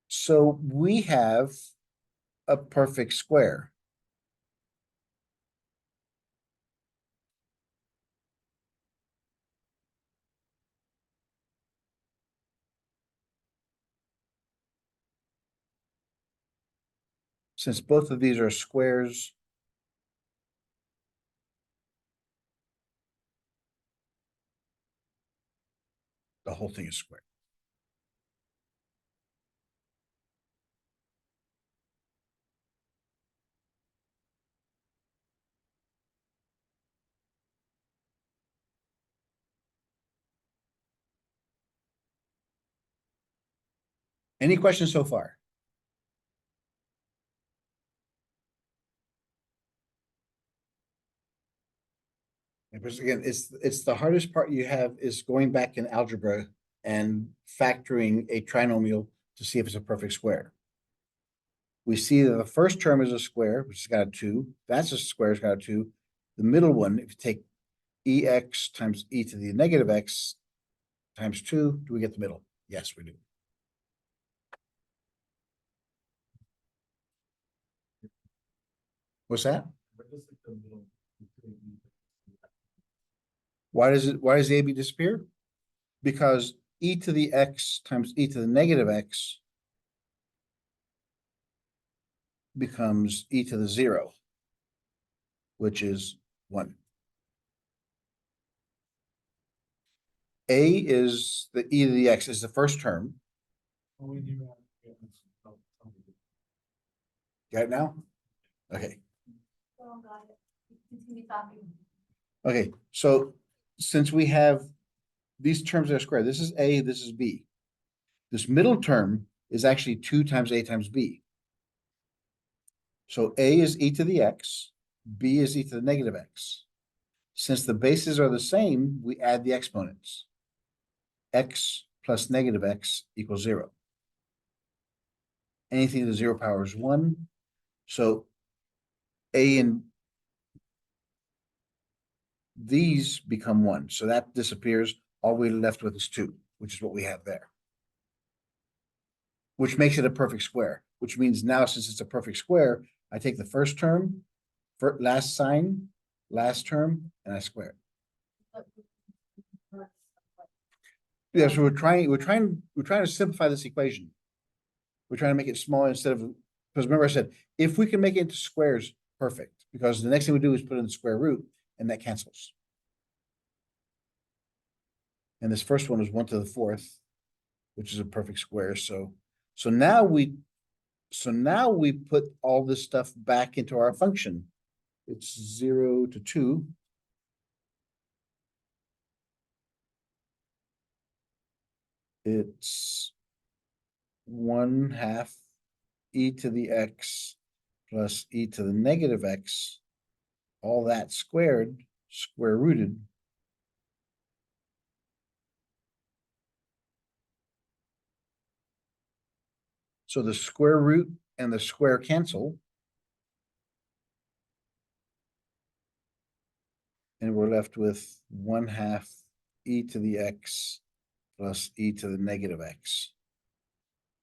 So we have a perfect square. Since both of these are squares, the whole thing is square. Any questions so far? Because again, it's the hardest part you have is going back in algebra and factoring a trinomial to see if it's a perfect square. We see that the first term is a square, which has got a 2. That's a square, it's got a 2. The middle one, if you take ex times e to the negative x times 2, do we get the middle? Yes, we do. What's that? Why does AB disappear? Because e to the x times e to the negative x becomes e to the 0, which is 1. A is the e to the x is the first term. Got it now? Okay. Okay, so since we have these terms that are square, this is A, this is B. This middle term is actually 2 times A times B. So A is e to the x, B is e to the negative x. Since the bases are the same, we add the exponents. X plus negative x equals 0. Anything to the 0 power is 1. So A and these become 1. So that disappears. All we're left with is 2, which is what we have there. Which makes it a perfect square, which means now since it's a perfect square, I take the first term, last sign, last term, and I square it. Yeah, so we're trying to simplify this equation. We're trying to make it smaller instead of, because remember I said, if we can make it into squares, perfect, because the next thing we do is put in the square root and that cancels. And this first one is 1 to the 4th, which is a perfect square, so now we put all this stuff back into our function. It's 0 to 2. It's 1/2 e to the x plus e to the negative x, all that squared, square rooted. So the square root and the square cancel. And we're left with 1/2 e to the x plus e to the negative x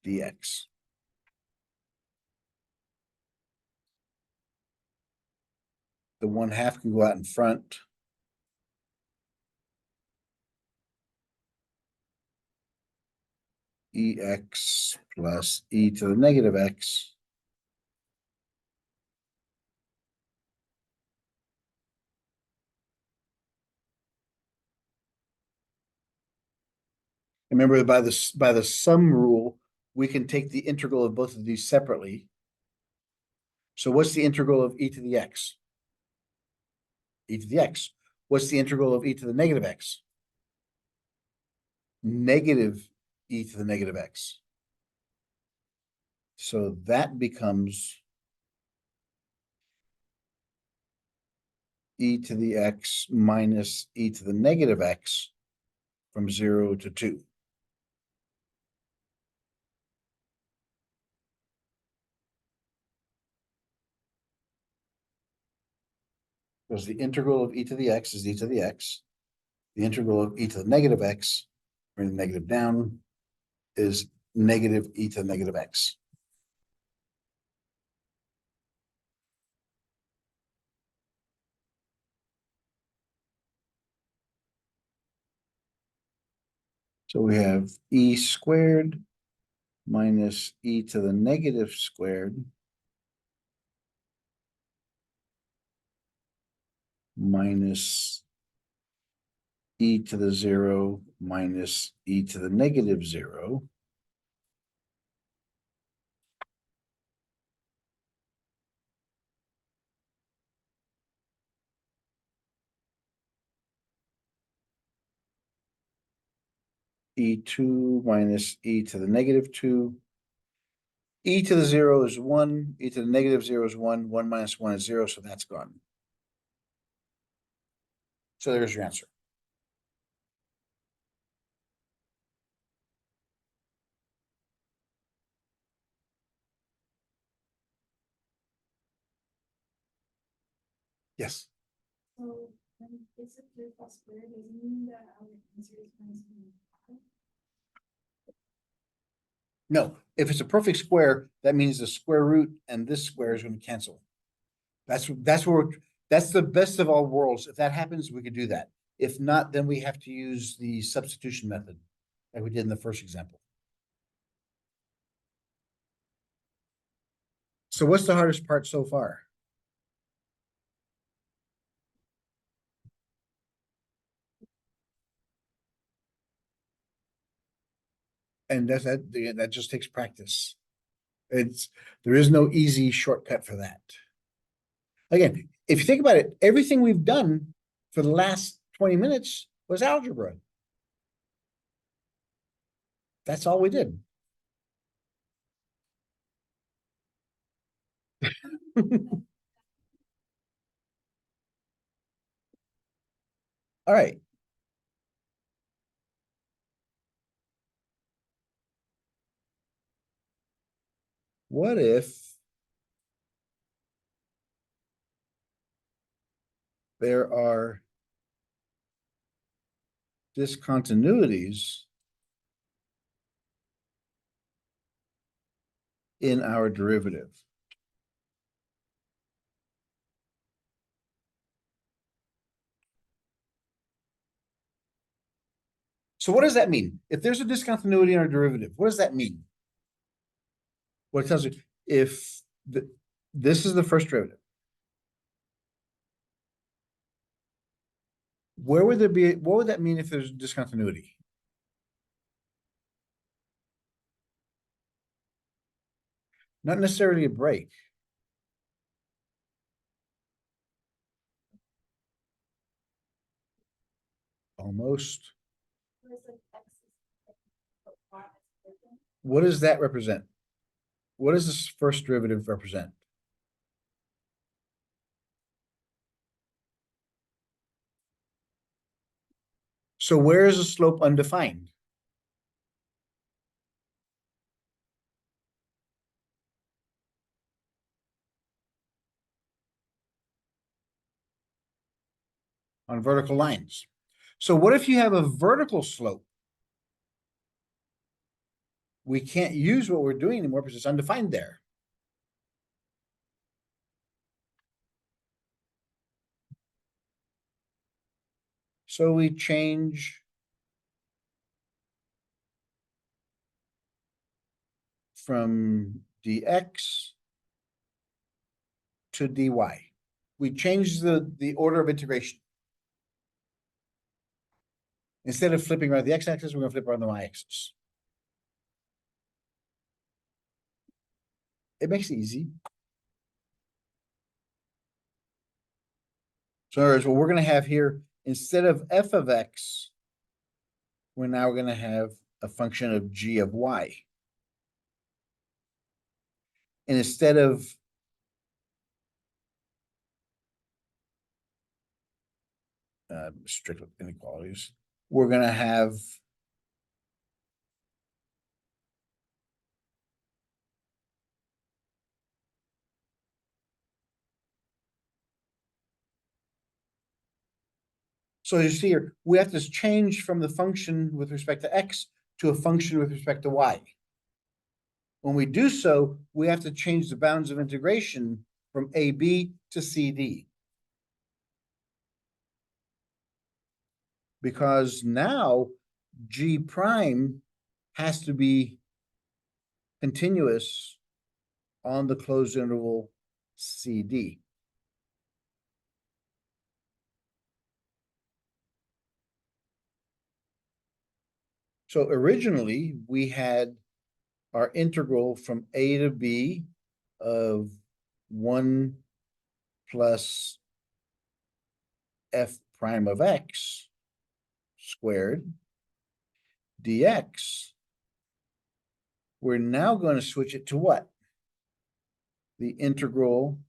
dx. The 1/2 can go out in front. Ex plus e to the negative x. Remember, by the sum rule, we can take the integral of both of these separately. So what's the integral of e to the x? E to the x. What's the integral of e to the negative x? Negative e to the negative x. So that becomes e to the x minus e to the negative x from 0 to 2. Because the integral of e to the x is e to the x. The integral of e to the negative x, bring the negative down, is negative e to the negative x. So we have e squared minus e to the negative squared minus e to the 0 minus e to the negative 0. E2 minus e to the negative 2. E to the 0 is 1, e to the negative 0 is 1, 1 minus 1 is 0, so that's gone. So there's your answer. Yes. So, it's a 3 plus square, doesn't mean that our answer is minus 1. No, if it's a perfect square, that means the square root and this square is going to cancel. That's the best of all worlds. If that happens, we could do that. If not, then we have to use the substitution method like we did in the first example. So what's the hardest part so far? And that just takes practice. There is no easy shortcut for that. Again, if you think about it, everything we've done for the last 20 minutes was algebra. That's all we did. All right. What if there are discontinuities in our derivative? So what does that mean? If there's a discontinuity in our derivative, what does that mean? What it tells you, if this is the first derivative. Where would there be, what would that mean if there's discontinuity? Not necessarily a break. Almost. Whereas like X is like Y is different. What does that represent? What does this first derivative represent? So where is the slope undefined? On vertical lines. So what if you have a vertical slope? We can't use what we're doing anymore because it's undefined there. So we change from dx to dy. We change the order of integration. Instead of flipping around the x-axis, we're going to flip around the y-axis. It makes it easy. So in other words, what we're going to have here, instead of f of x, we're now going to have a function of g of y. And instead of strict inequalities, we're going to have so you see here, we have to change from the function with respect to x to a function with respect to y. When we do so, we have to change the bounds of integration from AB to CD. Because now G prime has to be continuous on the closed interval CD. So originally we had our integral from A to B of 1 plus f prime of x squared dx. We're now going to switch it to what? The integral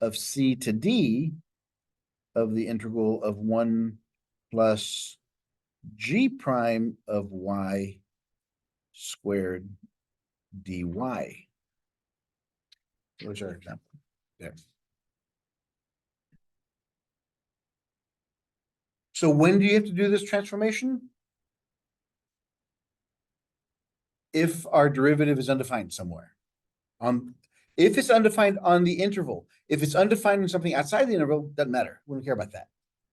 of c to d of the integral of 1 plus g prime of y squared dy. Where's our example? There. So when do you have to do this transformation? If our derivative is undefined somewhere. If it's undefined on the interval, if it's undefined in something outside the interval, doesn't matter. We don't care about that.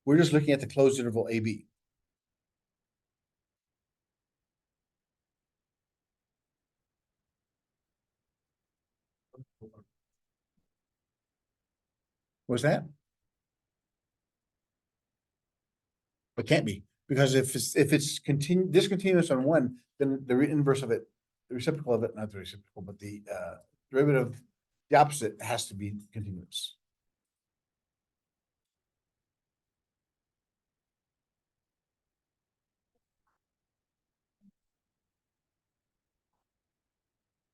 We're just looking at the closed interval AB. What's that? It can't be, because if it's discontinuous on one, then the inverse of it, the reciprocal of it, not the reciprocal, but the derivative, the opposite has to be continuous.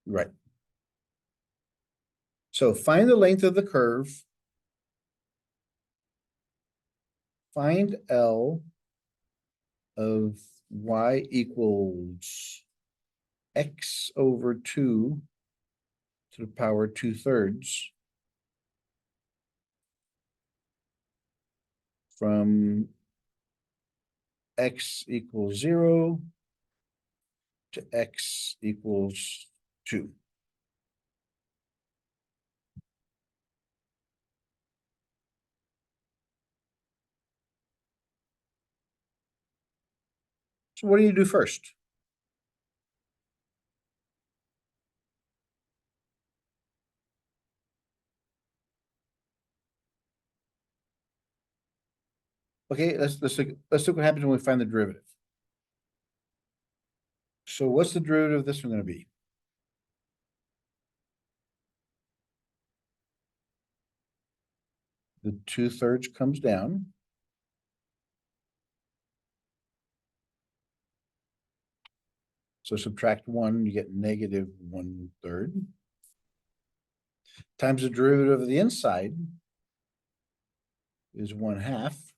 Right. So find the length of the curve. Find L of y equals x over 2 to the power 2/3 from x equals 0 to x equals 2. So what do you do first? Okay, let's look what happens when we find the derivative. So what's the derivative of this one gonna be? The 2/3 comes down. So subtract 1, you get negative 1/3. Times the derivative of the inside is 1/2.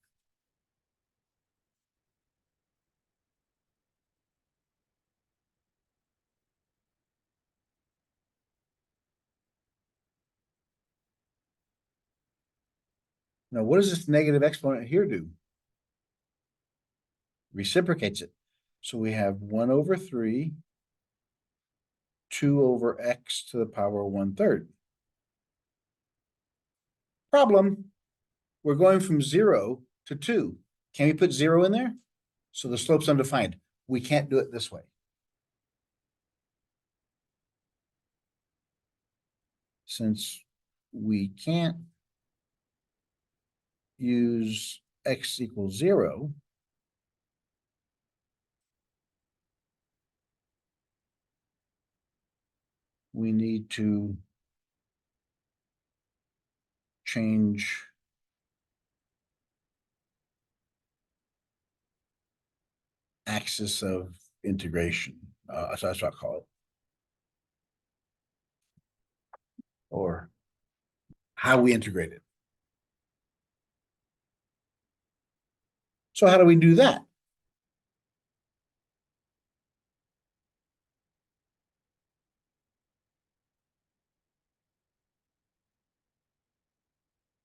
Now, what does this negative exponent here do? Reciprocates it. So we have 1/3, 2/x to the power 1/3. Problem, we're going from 0 to 2. Can we put 0 in there? So the slope's undefined. We can't do it this way. Since we can't use x equals 0, we need to change axis of integration. So that's what I call it. Or how we integrate it. So how do we do that?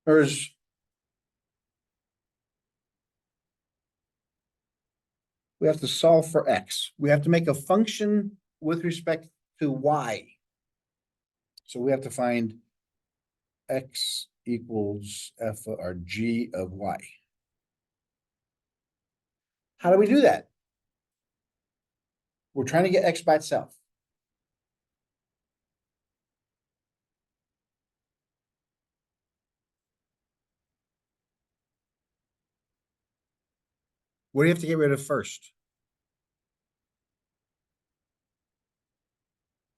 There's we have to solve for x. We have to make a function with respect to y. So we have to find x equals f or g of y. How do we do that? We're trying to get x by itself. What do you have to get rid of first?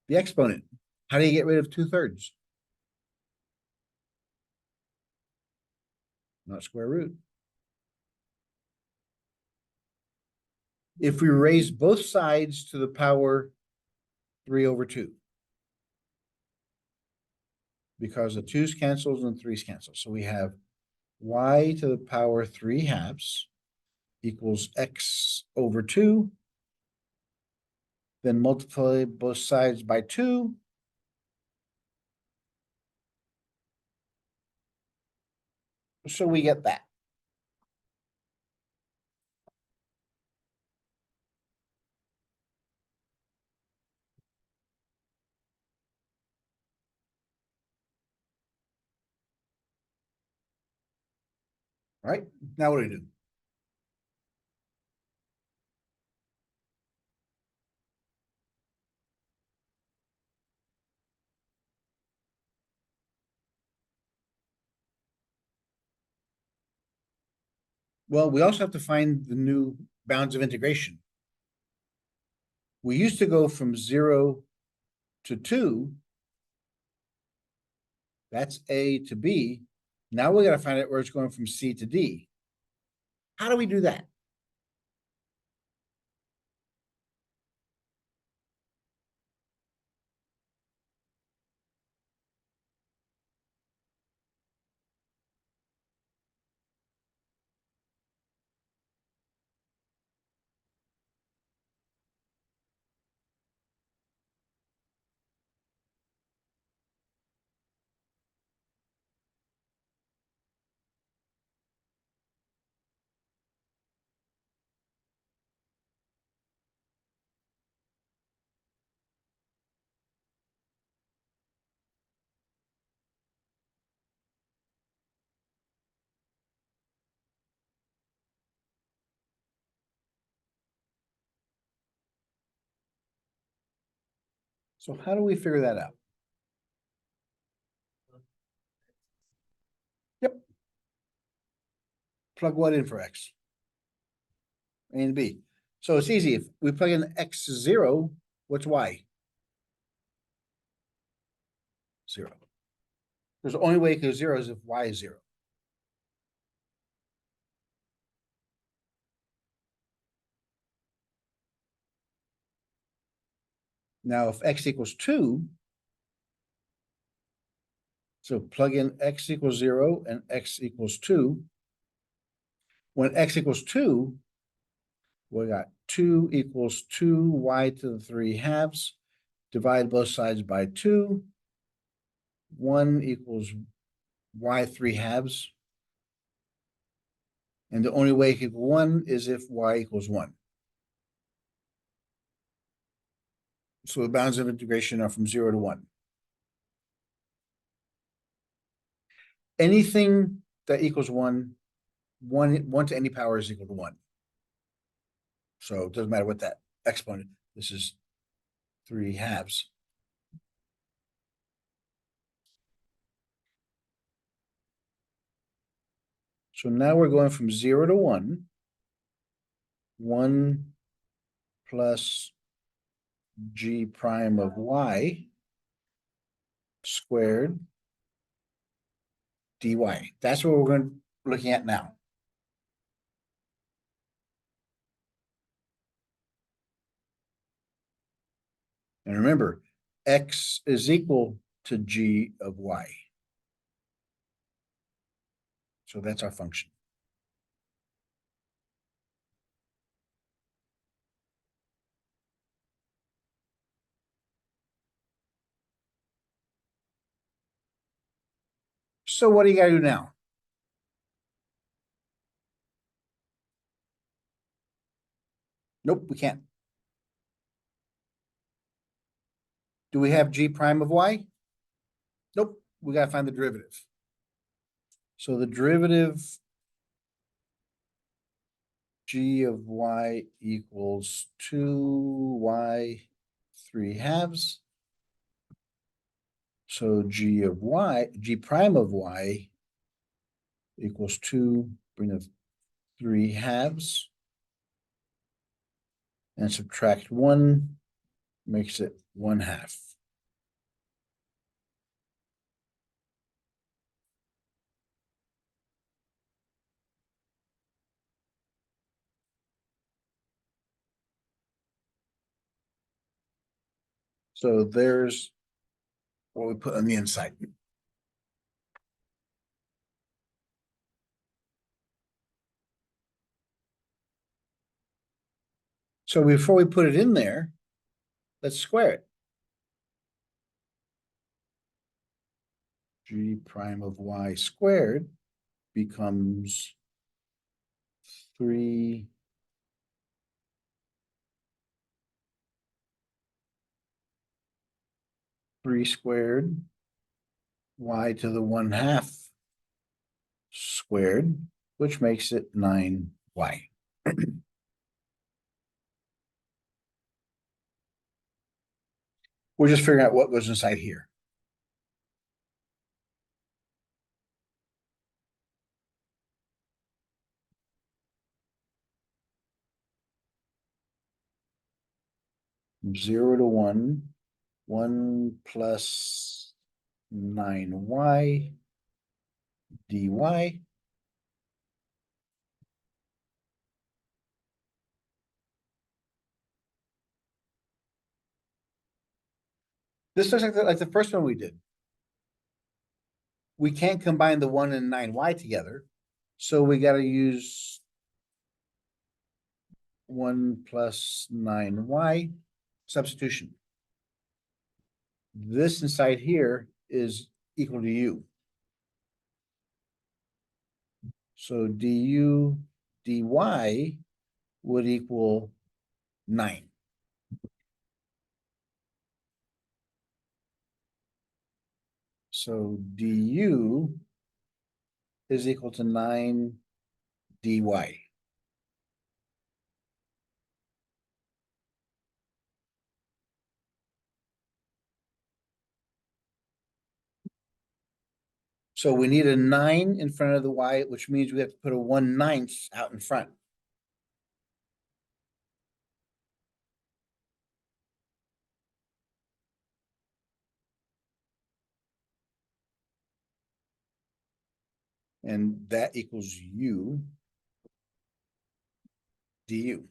The exponent. How do you get rid of 2/3? Not square root. If we raise both sides to the power 3/2. Because the 2's cancels and 3's cancel. So we have y to the power 3/2 equals x/2. Then multiply both sides by 2. So we get that. All right, now what do we do? Well, we also have to find the new bounds of integration. We used to go from 0 to 2. That's A to B. Now we got to find out where it's going from C to D. How do we do that? So how do we figure that out? Yep. Plug what in for X? A and B. So it's easy. If we plug in X0, what's Y? 0. There's the only way it goes 0 is if Y is 0. Now, if X equals 2, so plug in X equals 0 and X equals 2. When X equals 2, we got 2 equals 2y to the 3 halves. Divide both sides by 2. 1 equals y 3 halves. And the only way it can equal 1 is if y equals 1. So the bounds of integration are from 0 to 1. Anything that equals 1 to any power is equal to 1. So it doesn't matter what that exponent, this is 3 halves. So now we're going from 0 to 1. 1 plus g prime of y squared dy. That's what we're looking at now. And remember, x is equal to g of y. So that's our function. So what do you gotta do now? Nope, we can't. Do we have g prime of y? Nope, we gotta find the derivative. So the derivative g of y equals 2y 3 halves. So g prime of y equals 2, bring the 3 halves. And subtract 1 makes it 1/2. So there's what we put on the inside. So before we put it in there, let's square it. G prime of y squared becomes 3 squared y to the 1/2 squared, which makes it 9y. We're just figuring out what goes inside here. From 0 to 1, 1 plus 9y dy. This looks like the first one we did. We can't combine the 1 and 9y together, so we got to use 1 plus 9y substitution. This inside here is equal to u. So du dy would equal 9. So du is equal to 9 dy. So we need a 9 in front of the y, which means we have to put a 1/9 out in front. And that equals u du.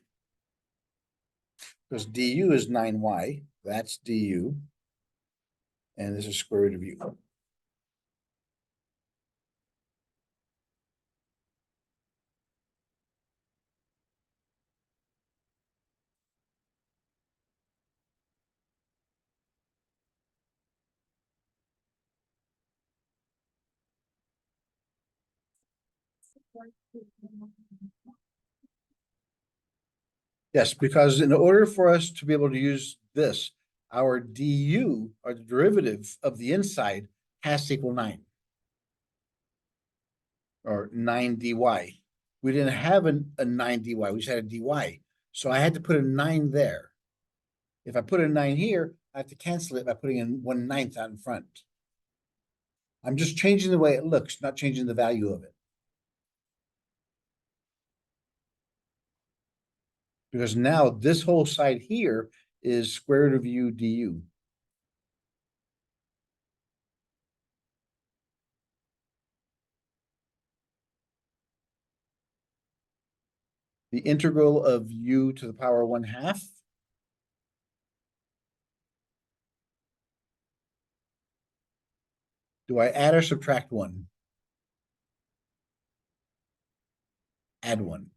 Because du is 9y, that's du. And this is square root of u. Yes, because in order for us to be able to use this, our du, or the derivative of the inside, has to equal 9. Or 9 dy. We didn't have a 9 dy, we just had a dy. So I had to put a 9 there. If I put a 9 here, I have to cancel it by putting in 1/9 out in front. I'm just changing the way it looks, not changing the value of it. Because now this whole side here is square root of u du. The integral of u to the power 1/2. Do I add or subtract 1? Add 1.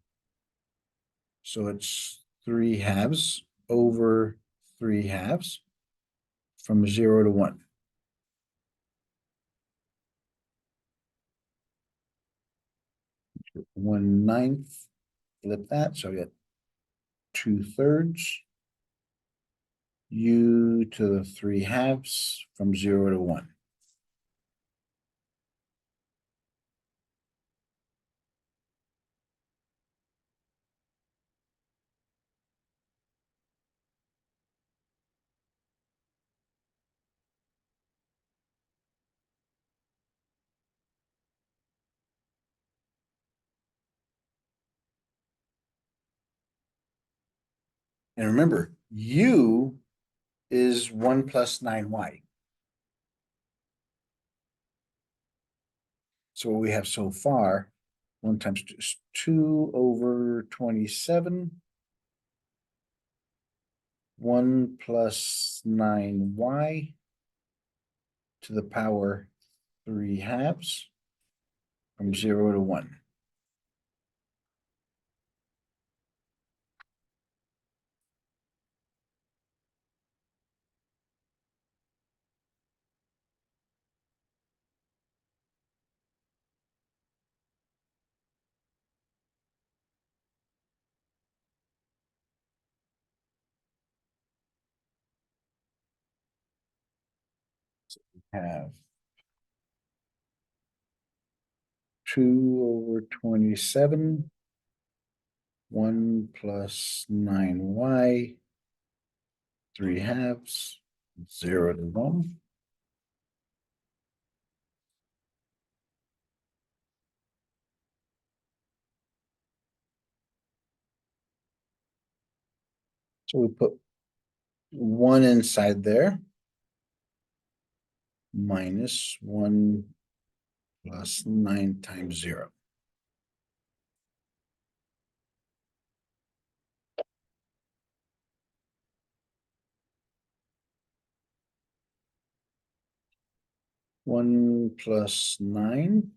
So it's 3/2 over 3/2 from 0 to 1. 1/9, flip that, so I get 2/3 u to the 3/2 from 0 to 1. And remember, u is 1 plus 9y. So what we have so far, 1 times 2 is 2 over 27. 1 plus 9y to the power 3/2 from 0 to 1. Have 2 over 27, 1 plus 9y, 3/2, 0 to 1. So we put 1 inside there, minus 1 plus 9 times 0. One plus 9,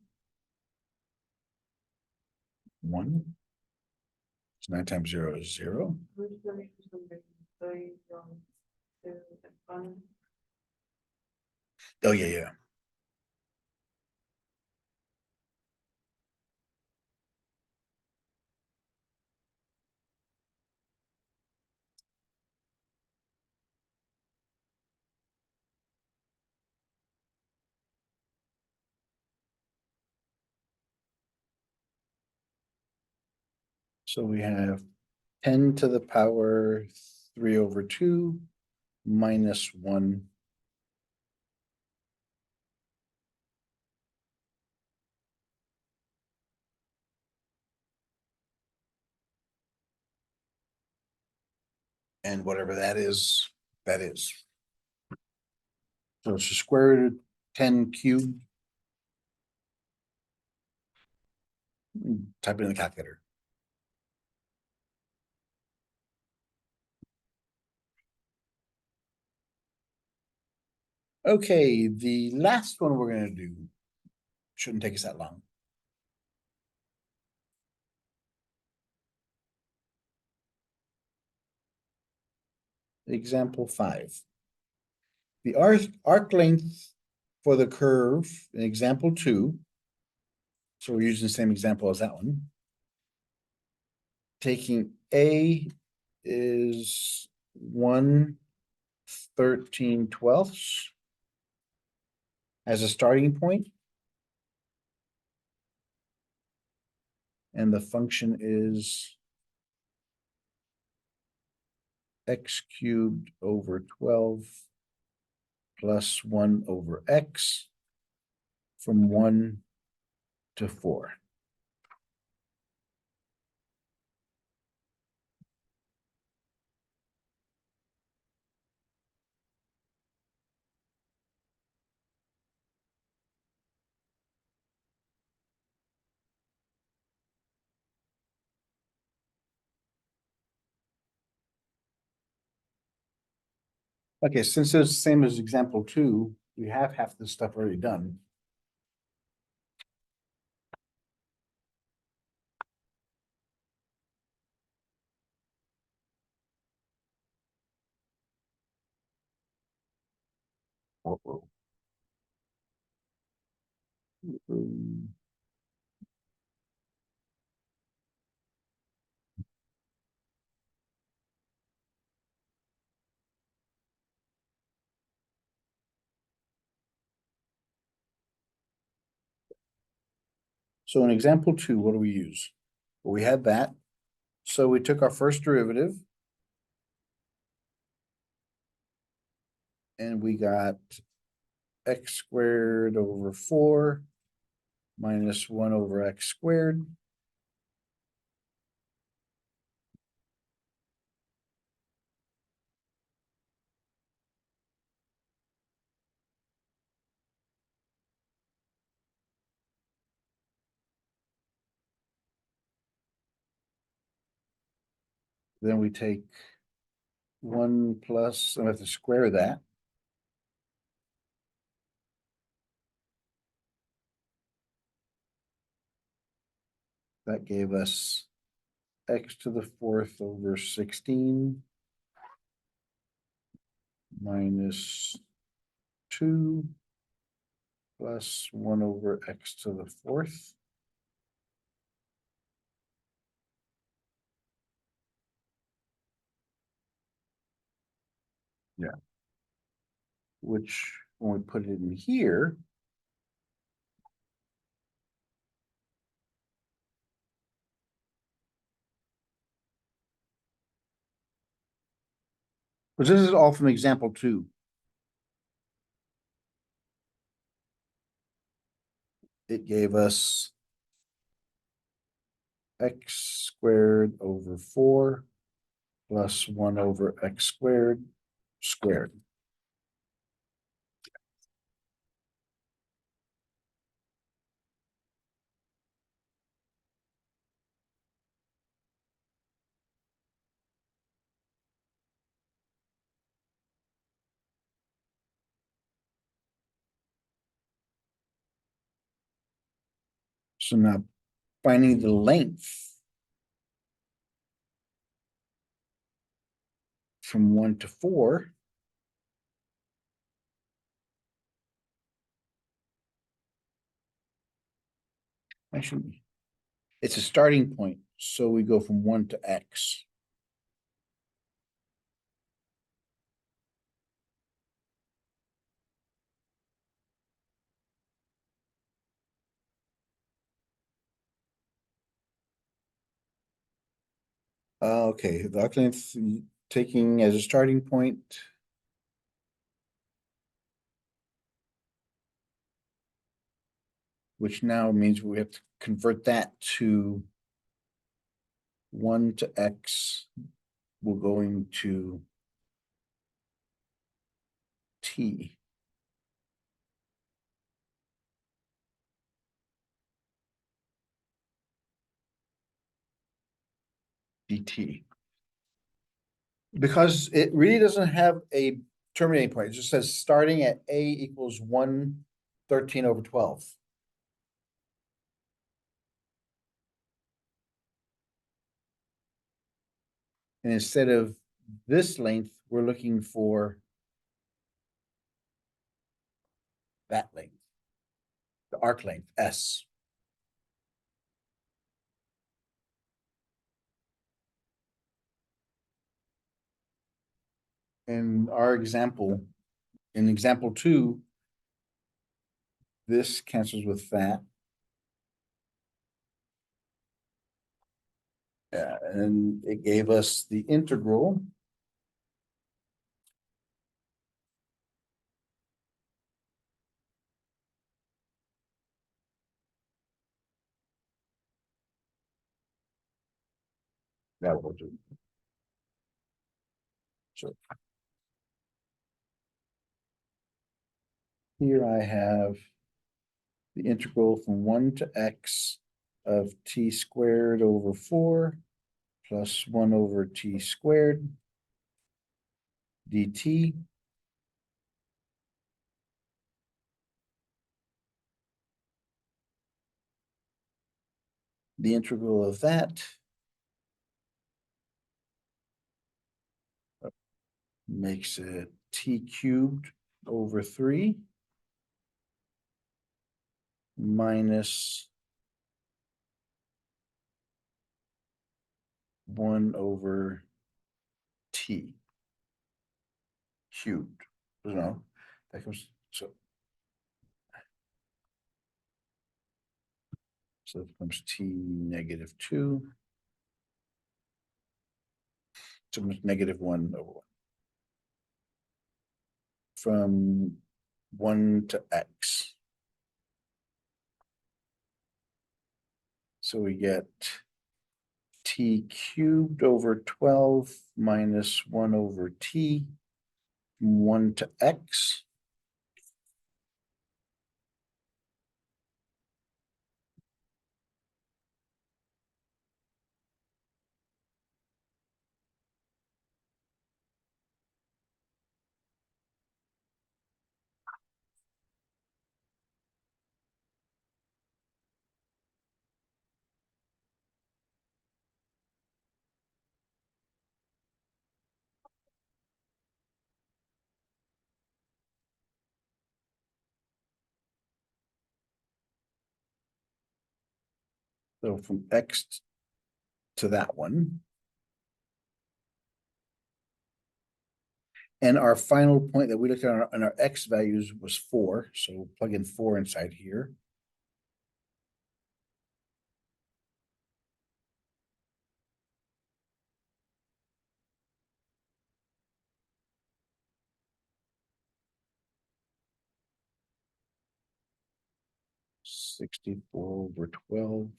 1. So 9 times 0 is 0. Oh, yeah. So we have 10 to the power 3 over 2 minus 1 And whatever that is, that is. So it's a square root of 10 cubed. Type it in the calculator. Okay, the last one we're gonna do shouldn't take us that long. Example 5. The arc length for the curve in example 2. So we're using the same example as that one. Taking A is 1/13 as a starting point. And the function is x cubed over 12 plus 1 over x from 1 to 4. Okay, since it's the same as example 2, we have half the stuff already done. Uh-oh. So in example 2, what do we use? Well, we had that. So we took our first derivative. And we got x squared over 4 minus 1 over x squared. Then we take 1 plus, I have to square that. That gave us x to the 4th over 16 minus 2 plus 1 over x to the 4th. Yeah. Which, when we put it in here, because this is all from example 2. It gave us x squared over 4 plus 1 over x squared squared. So now finding the length from 1 to 4. Actually, it's a starting point, so we go from 1 to x. Okay, the arc length taking as a starting point. Which now means we have to convert that to 1 to x we're going to T. dt. Because it really doesn't have a terminating point. It just says starting at a equals 1/13/12. And instead of this length, we're looking for that length, the arc length, S. In our example, in example 2, this cancels with that. And it gave us the integral. That will do. So here I have the integral from 1 to x of t squared over 4 plus 1 over t squared dt. The integral of that makes it t cubed over 3 minus 1 over t cubed. No, that comes, so it becomes t negative 2. So it's negative 1 over 1. From 1 to x. So we get t cubed over 12 minus 1 over t, from 1 to x. So from x to that one. And our final point that we looked at on our x values was 4. So we'll plug in 4 inside here. (64 over 12).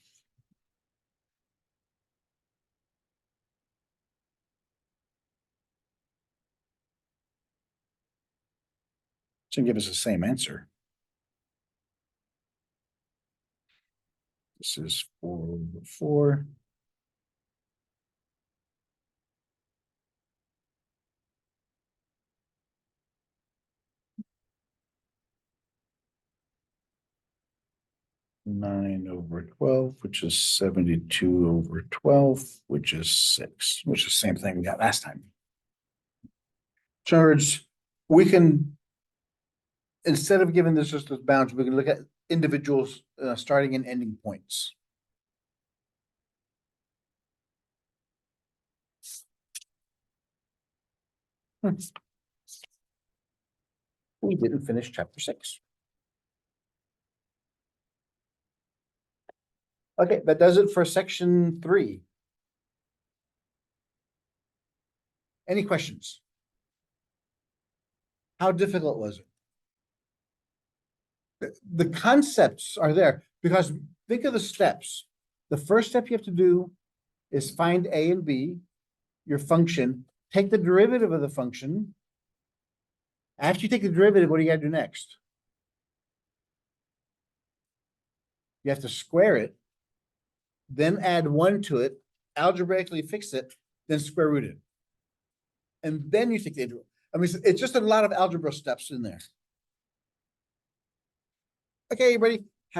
Should give us the same answer. This is 4 over 4. (9 over 12), which is 72 over 12, which is 6, which is the same thing we got last time. In other words, we can, instead of giving this just as bounds, we can look at individuals starting and ending points. We didn't finish chapter 6. Okay, that does it for section 3. Any questions? How difficult was it? The concepts are there because think of the steps. The first step you have to do is find A and B. your function, take the derivative of the function. After you take the derivative, what do you gotta do next? You have to square it. Then add 1 to it, algebraically fix it, then square root it. And then you take the integral. I mean, it's just a lot of algebra steps in there. Okay, everybody,